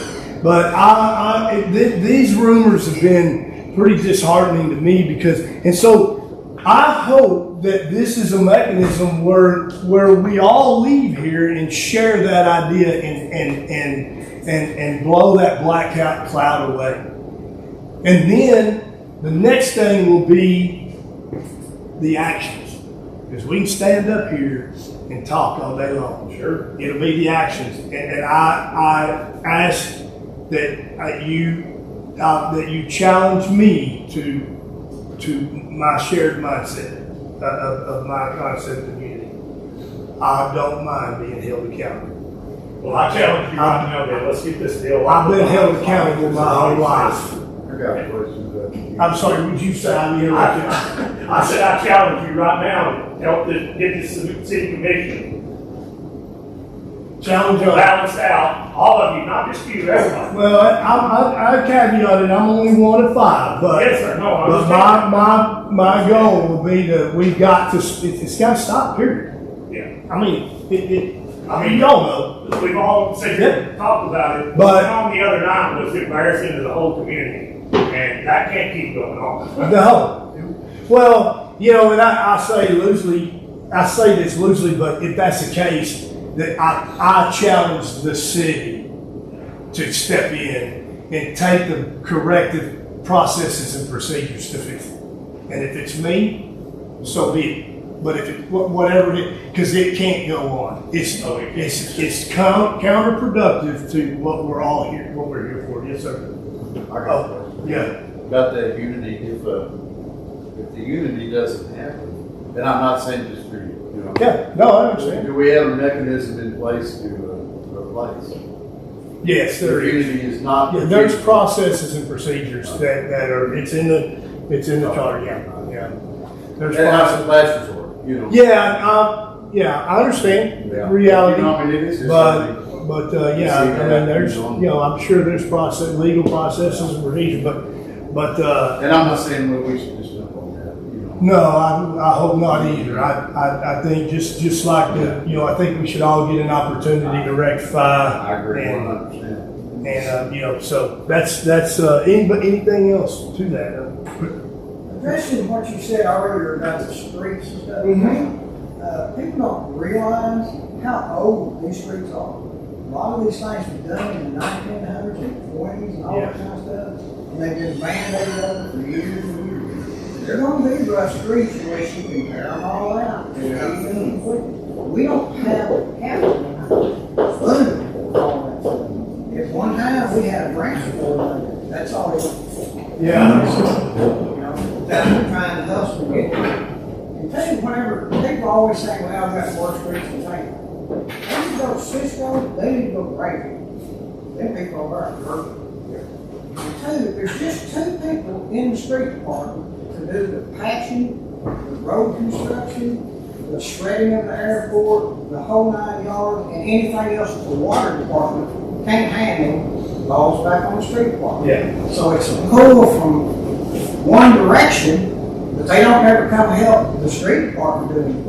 these rumors have been pretty disheartening to me and so I hope that this is a mechanism where we all leave here and share that idea and blow that black cloud away. And then the next thing will be the actions. Because we can stand up here and talk all day long. Sure. It'll be the actions. And I ask that you challenge me to my shared mindset of my concept of unity. I don't mind being held accountable. Well, I challenge you right now, man. Let's get this deal. I've been held accountable my whole life. I got a question. I'm sorry, would you say I'm interrupting? I said I challenge you right now to help get this city commission Challenge on. balanced out. All of you, not just you, everybody. Well, I caveated, I'm only 1 of 5, but. Yes, sir. No, I But understand. my goal will be that we've got to, it's got to stop, period. Yeah. I mean, y'all know. We've all said, talked about it. But- on the other night was embarrassing to the whole community. And that can't keep going on. No. Well, and I say this loosely, but if that's the case, that I challenge the city to step in and take the corrective processes and procedures to fix it. And if it's me, so be it. But if it, whatever it, because it can't go on. It's counterproductive to what we're here for. Yes, sir. I got a question. Yeah. About that unity, if the unity doesn't happen, and I'm not saying just for you, Yeah. No, I understand. do we have a mechanism in place to replace? Yes, there If is. unity is not. Yeah, there's processes and procedures that are, it's in the charter, yeah. There's And that's process. the last resort, Yeah, I understand Yeah. reality, I mean, it is just but, something- but, You see I mean, that, there's, I'm sure there's legal processes and procedures, but, And I'm not saying well, we should just jump on that, no, I hope not either. I think just like I think we should all get an opportunity to rectify. I agree and- 100%. And, so that's, anything else to that? Addressing what you said earlier about the streets and stuff, people don't realize how old these streets are. A lot of these things were done in the 1900s and 20s and all that kind of stuff, and they've been band-aided over for years and years. They're going to be rough streets unless you can tear them all out. We don't have funding for all that stuff. At one time, we had a grant for it. That's all it was. Yeah. That's what we're trying to hustle to get. And tell you, whenever people always say, well, I've got worse streets in town. They need to go to Cisco, they need to go to Grayfield. Them people over there are perfect. And there's just 2 people in the street department to do the patching, the road construction, the shredding of the airport, the whole 9 yards, and anything else that the water department can't handle, falls back on the street department. Yeah. So it's a pull from one direction, but they don't ever come help the street department do anything.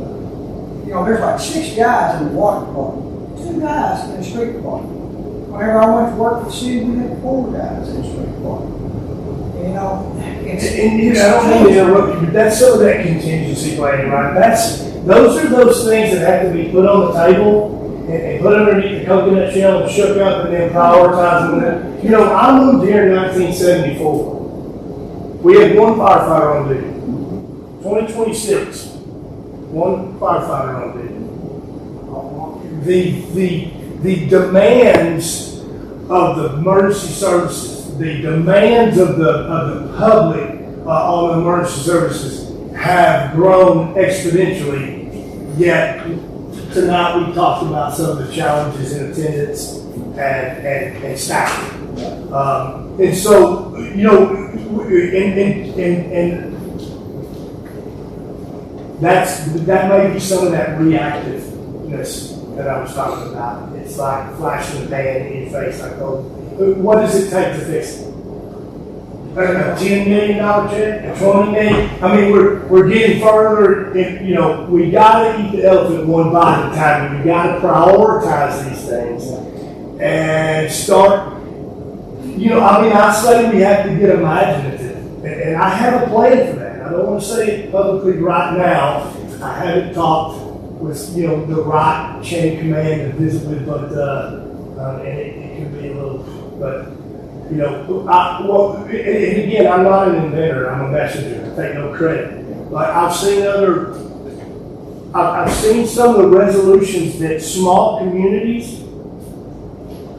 There's like 6 guys in the water department, 2 guys in the street department. Whenever I went to work for the city, we had 4 guys in the street department. And I don't mean to interrupt you, but that's some of that contingency planning, right? Those are those things that have to be put on the table and put underneath the coconut shell and shook up and then prioritized them. I moved here in 1974. We had 1 firefighter on duty. 2026, 1 firefighter on duty. The demands of the emergency services, the demands of the public on emergency services have grown exponentially. Yet tonight we talked about some of the challenges in attendance and staffing. And so, and that may be some of that reactiveness that I was talking about. It's like flashing the pan in your face. Like, what does it take to fix it? A $10 million check, a $20 million. I mean, we're getting further. We got to eat the elephant one bite at a time. We got to prioritize these things and start. I say we have to get imaginative. And I have a plan for that. I don't want to say it publicly right now. I haven't talked with, the right chain of command to visit with, but, and it could be a little, but, and again, I'm not an inventor, I'm a messenger, I take no credit. But I've seen some of the resolutions that small communities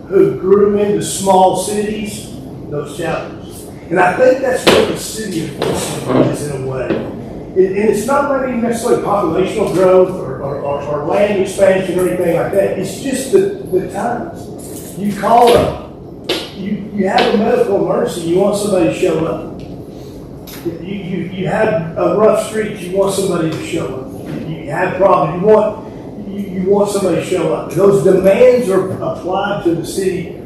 who grew into small cities, those challenges. And I think that's what the city of Eastland is in a way. And it's not maybe necessarily populational growth or land expansion or anything like that. It's just the times. You call up, you have a medical emergency, you want somebody to show up. You have a rough street, you want somebody to show up. You have problems, you want somebody to show up. Those demands are applied to the city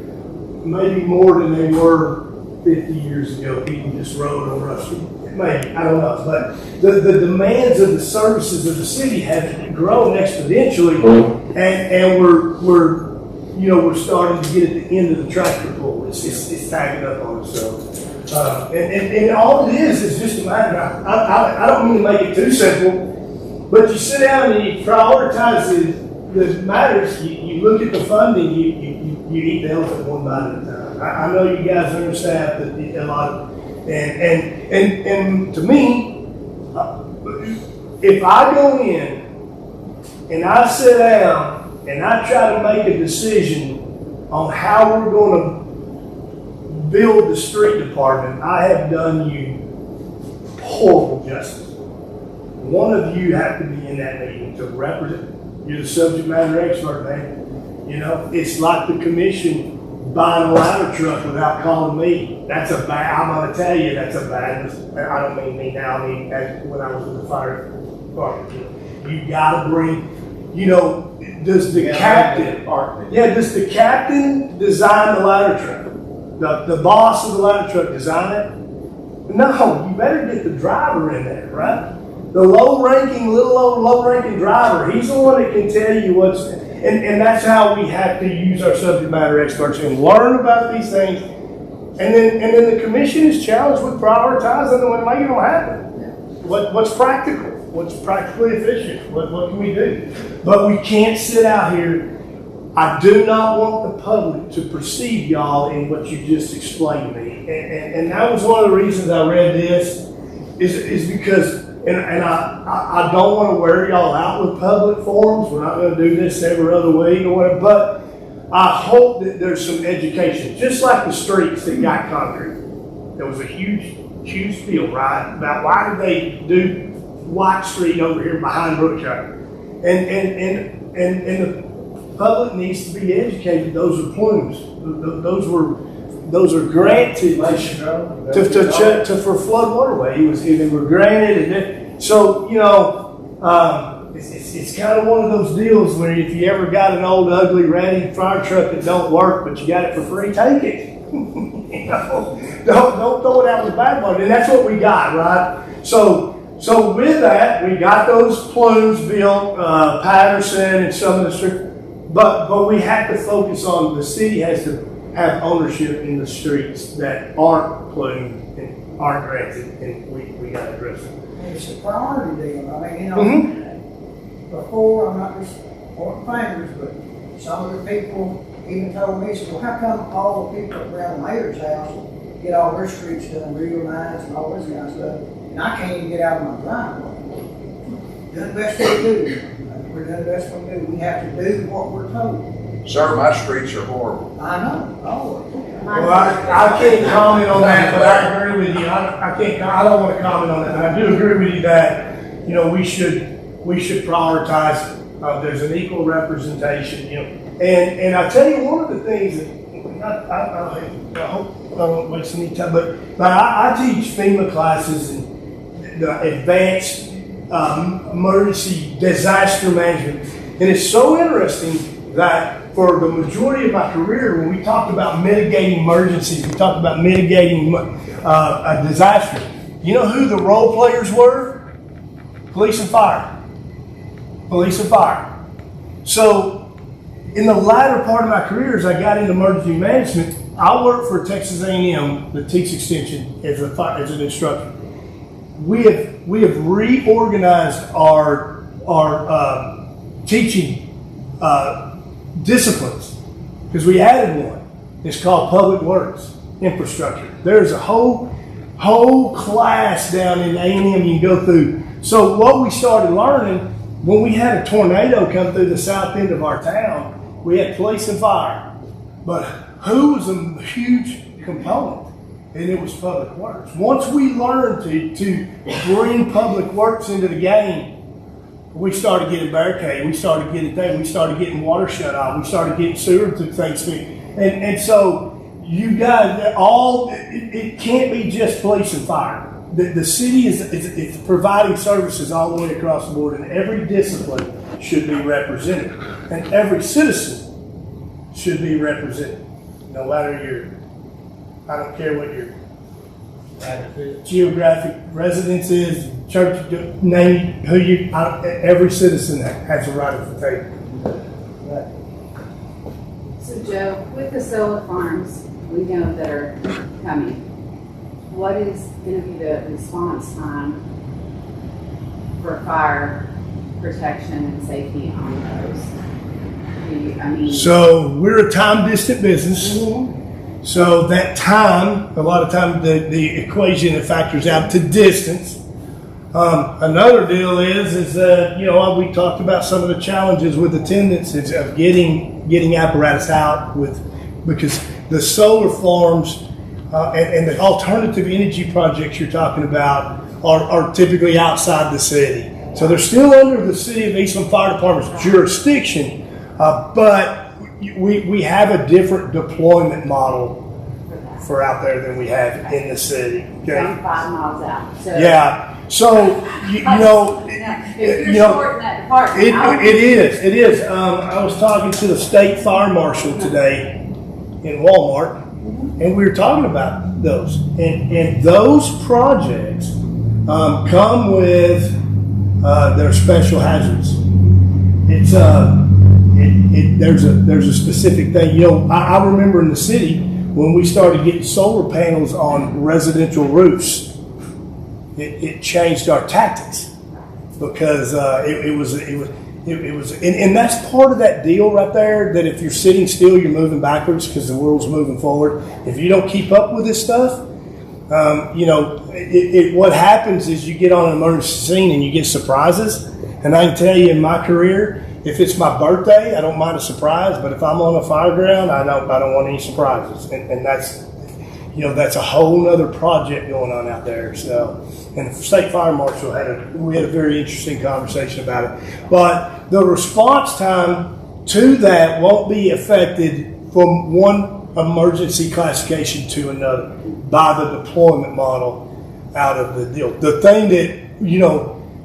maybe more than they were 50 years ago. People just rode on rough street. Maybe, I don't know. But the demands of the services of the city have grown exponentially, and we're starting to get at the end of the tractor pull. It's tagging up on itself. And all it is just a matter. I don't mean to make it too simple, but you sit down and you prioritize the matters. You look at the funding. You eat the elephant one bite at a time. I know you guys understand that a lot of, and to me, if I go in and I sit down and I try to make a decision on how we're going to build the street department, I have done you horrible justice. One of you have to be in that meeting to represent. You're the subject matter expert, man. It's like the commission buying a ladder truck without calling me. I'm going to tell you, that's a bad. I don't mean me now. I mean when I was in the fire department. You got to bring. Does the captain design the ladder truck? The boss of the ladder truck design it? No, you better get the driver in there, right? The low-ranking driver, he's the one that can tell you what's, and that's how we have to use our subject matter experts and learn about these things. And then the commission is challenged with prioritizing and making them happen. What's practical? What's practically efficient? What can we do? But we can't sit out here. I do not want the public to perceive y'all in what you just explained to me. And that was one of the reasons I read this is because, and I don't want to wear y'all out with public forums. We're not going to do this every other week or whatever, but I hope that there's some education. Just like the streets that got concrete. There was a huge deal, right? About why did they do White Street over here behind Brookshire? And the public needs to be educated. Those are plumes. Those are granted for flood waterway. They were granted, and so it's kind of one of those deals where if you ever got an old, ugly, ratty fire truck that don't work, but you got it for free, take it. Don't throw it out with the backwater. And that's what we got, right? So with that, we got those plumes built, Patterson and some of the streets. But we have to focus on the city has to have ownership in the streets that aren't plumed and aren't granted, and we got to address it. It's a priority deal. I mean, before, I'm not just pointing fingers, but some of the people even told me, said, well, how come all the people around the mayor's house get all their streets done real nice and all this kind of stuff, and I can't even get out of my driveway. Do the best we do. We're doing the best we do. We have to do what we're told. Sir, my streets are horrible. I know. Oh. Well, I can't comment on that, but I agree with you. I don't want to comment on that. I do agree with you that we should prioritize. There's an equal representation. And I tell you one of the things that I hope I don't waste any time, but I teach FEMA classes and the advanced emergency disaster management, and it's so interesting that for the majority of my career, when we talked about mitigating emergencies, we talked about mitigating a disaster. You know who the role players were? Police and fire. Police and fire. So in the latter part of my career, as I got into emergency management, I work for Texas A&M, the Teach Extension, as an instructor. We have reorganized our teaching disciplines because we added one. It's called Public Works Infrastructure. There's a whole class down in A&M you can go through. So what we started learning when we had a tornado come through the south end of our town, we had police and fire. But who was a huge component? And it was Public Works. Once we learned to bring Public Works into the game, we started getting barricade, we started getting things, we started getting water shut off, we started getting sewer to things. And so you guys, it can't be just police and fire. The city is providing services all the way across the board, and every discipline should be represented. And every citizen should be represented. No matter I don't care what your geographic residence is, church, name, every citizen has a right at the table. So Joe, with the solar farms we know that are coming, what is going to be the response time for fire protection and safety on those? So we're a time-distant business. So that time, a lot of time, the equation that factors out to distance. Another deal is that, we talked about some of the challenges with attendance of getting apparatus out because the solar farms and the alternative energy projects you're talking about are typically outside the city. So they're still under the City of Eastland Fire Department's jurisdiction, but we have a different deployment model for out there than we have in the city. Okay? Around 5 miles out. So Yeah. So if you're short in that department, it is. I was talking to the state fire marshal today in Walmart, and we were talking about those. And those projects come with their special hazards. It's there's a specific thing. I remember in the city when we started getting solar panels on residential roofs. It changed our tactics because it was, and that's part of that deal right there. That if you're sitting still, you're moving backwards because the world's moving forward. If you don't keep up with this stuff, what happens is you get on an emergency scene and you get surprises. And I can tell you, in my career, if it's my birthday, I don't mind a surprise. But if I'm on a fire ground, I don't want any surprises, and that's. That's a whole other project going on out there. So, and the state fire marshal we had a very interesting conversation about it. But the response time to that won't be affected from one emergency classification to another by the deployment model out of the deal. The thing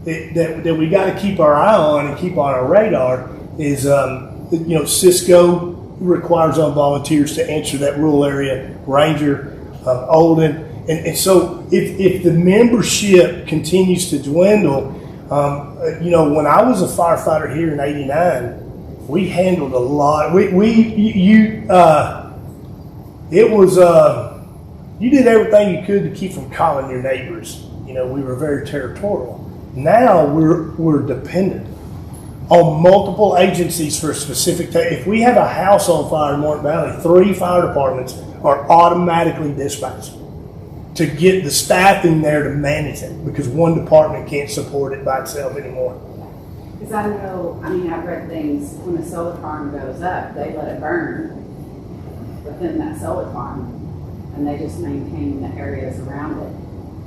that we got to keep our eye on and keep on our radar is Cisco requires on volunteers to enter that rural area ranger. Olden, and so if the membership continues to dwindle, when I was a firefighter here in '89, we handled a lot. You did everything you could to keep from calling your neighbors. We were very territorial. Now we're dependent on multiple agencies for a specific time. If we have a house on fire in Martin Valley, 3 fire departments are automatically dispatched to get the staffing there to manage it because one department can't support it by itself anymore. because I know, I've read things, when a solar farm goes up, they let it burn within that solar farm, and they just maintain the areas around it.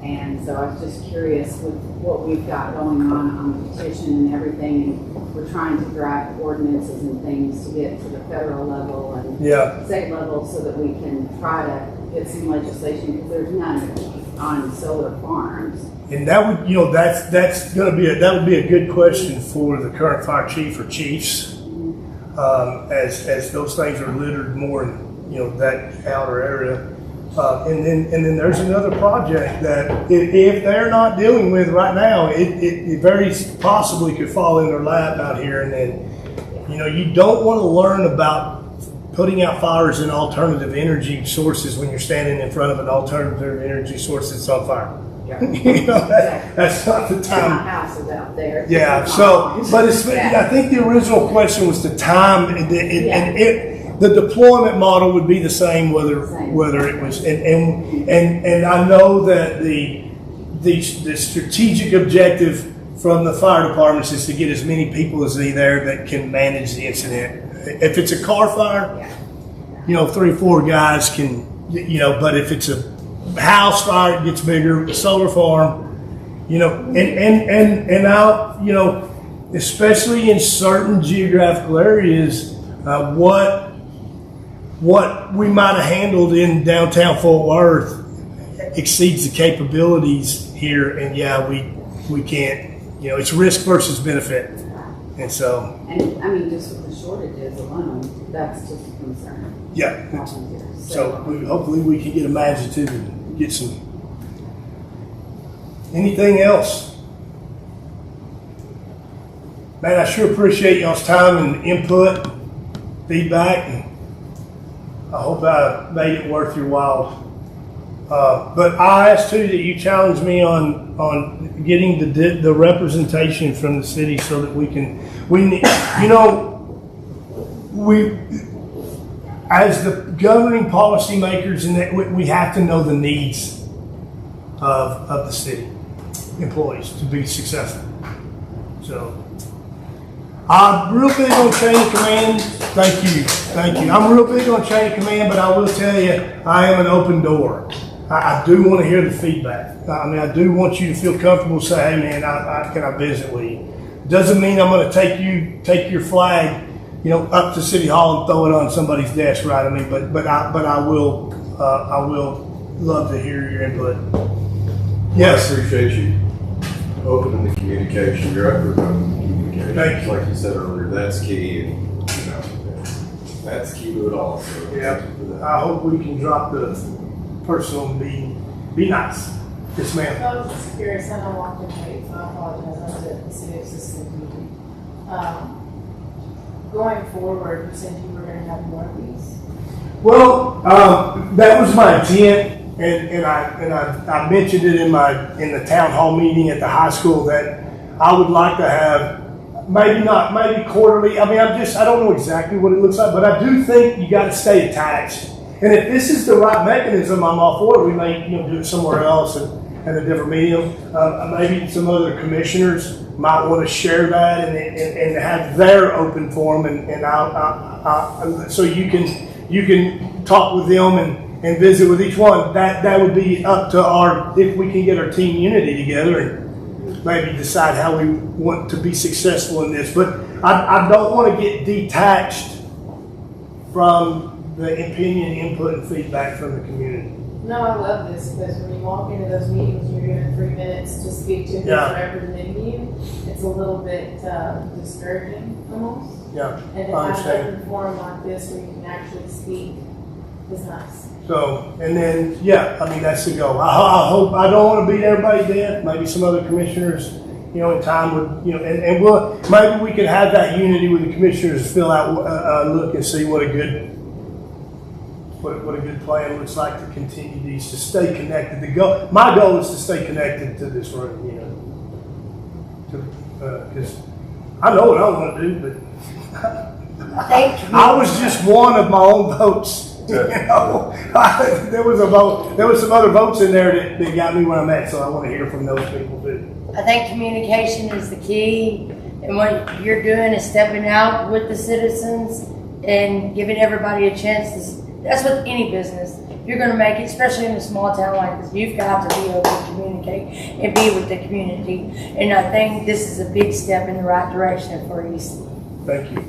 And so I was just curious with what we've got going on the petition and everything, and we're trying to draft ordinances and things to get to the federal level and state level so that we can try to get some legislation, because there's none on solar farms. And that would, that's going to be that would be a good question for the current fire chief or chiefs, as those things are littered more in that outer area. And then there's another project that if they're not dealing with right now, it very possibly could fall in their lap out here. And then, you don't want to learn about putting out fires in alternative energy sources when you're standing in front of an alternative energy source that's on fire. Yeah. You know, that's not the My time. house is out there. Yeah, so, but it's, Yeah. I think the original question was the time, and the deployment model would be the same whether it was, and I know that the strategic objective from the fire departments is to get as many people as they there that can manage the incident. If it's a car fire, you know, 3 or 4 guys can, you know, but if it's a house fire, it gets bigger, a solar farm, you know, and now, you know, especially in certain geographical areas, what we might have handled in downtown Fort Worth exceeds the capabilities here, and yeah, we can't, you know, it's risk versus benefit, and so. And I mean, just with the shortages alone, that's just a concern. Yeah. So hopefully we can get a magnitude and get some. Anything else? Man, I sure appreciate y'all's time and input, feedback, and I hope I made it worth your while. But I ask too that you challenge me on getting the representation from the city so that we as the governing policymakers, and that we have to know the needs of the city employees to be successful. So I'm real big on chain of command. Thank you. I'm real big on chain of command, but I will tell you, I am an open door. I do want to hear the feedback. I mean, I do want you to feel comfortable, say, hey man, can I visit with you? Doesn't mean I'm going to take your flag, you know, up to City Hall and throw it on somebody's desk, right? I mean, but I will love to hear your input. Yes. I appreciate you opening the communication. Your effort on communication. Thank you. Like you said earlier, that's key, and you know, that's key to it all. So Yeah. I hope we can drop the personal and be nice. Yes, ma'am. I was just curious, I know I walked in late, so I apologize, I was at the city assistant meeting. Going forward, you said you were gonna have more of these? Well, that was my intent, and I mentioned it in the town hall meeting at the high school that I would like to have maybe quarterly. I mean, I don't know exactly what it looks like, but I do think you got to stay attached. And if this is the right mechanism, I'm all for it. We may, you know, do it somewhere else and a different medium. Maybe some other commissioners might want to share that and have their open forum, and so you can talk with them and visit with each one. That would be up to if we can get our team unity together and maybe decide how we want to be successful in this. But I don't want to get detached from the opinion, input, and feedback from the community. No, I love this, because when you walk into those meetings, you're given 3 minutes to speak to who's representing you. It's a little bit discouraging, almost. Yeah, And to I have understand. an open forum like this where you can actually speak is nice. So, and then, yeah, I mean, that's the goal. I hope, I don't want to beat everybody to death. Maybe some other commissioners, you know, in time would, you know, and maybe we could have that unity with the commissioners, fill out, look and see what a good plan looks like to continue these, to stay connected. My goal is to stay connected to this room, you know, because I know what I want to do, but I was just one of my own votes. You know, there was a vote. There was some other votes in there that got me where I'm at. So I want to hear from those people too. I think communication is the key, and what you're doing is stepping out with the citizens and giving everybody a chance to. That's with any business. You're going to make it, especially in a small town like this. You've got to be able to communicate and be with the community. And I think this is a big step in the right direction for Eastland. Thank you.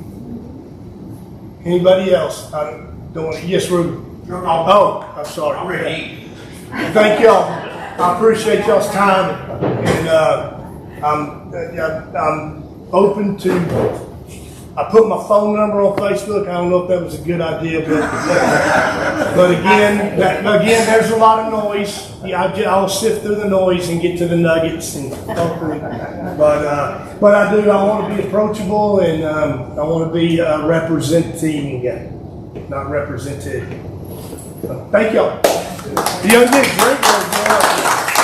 Anybody else? I don't want to. Yes, Ruben. Oh, I'm sorry. I'm ready. Thank y'all. I appreciate y'all's time, and I'm open to. I put my phone number on Facebook. I don't know if that was a good idea, but again, there's a lot of noise. Yeah, I'll sift through the noise and get to the nuggets, and hopefully. But I want to be approachable, and I want to be representing not represented. Thank y'all. You did great work, man.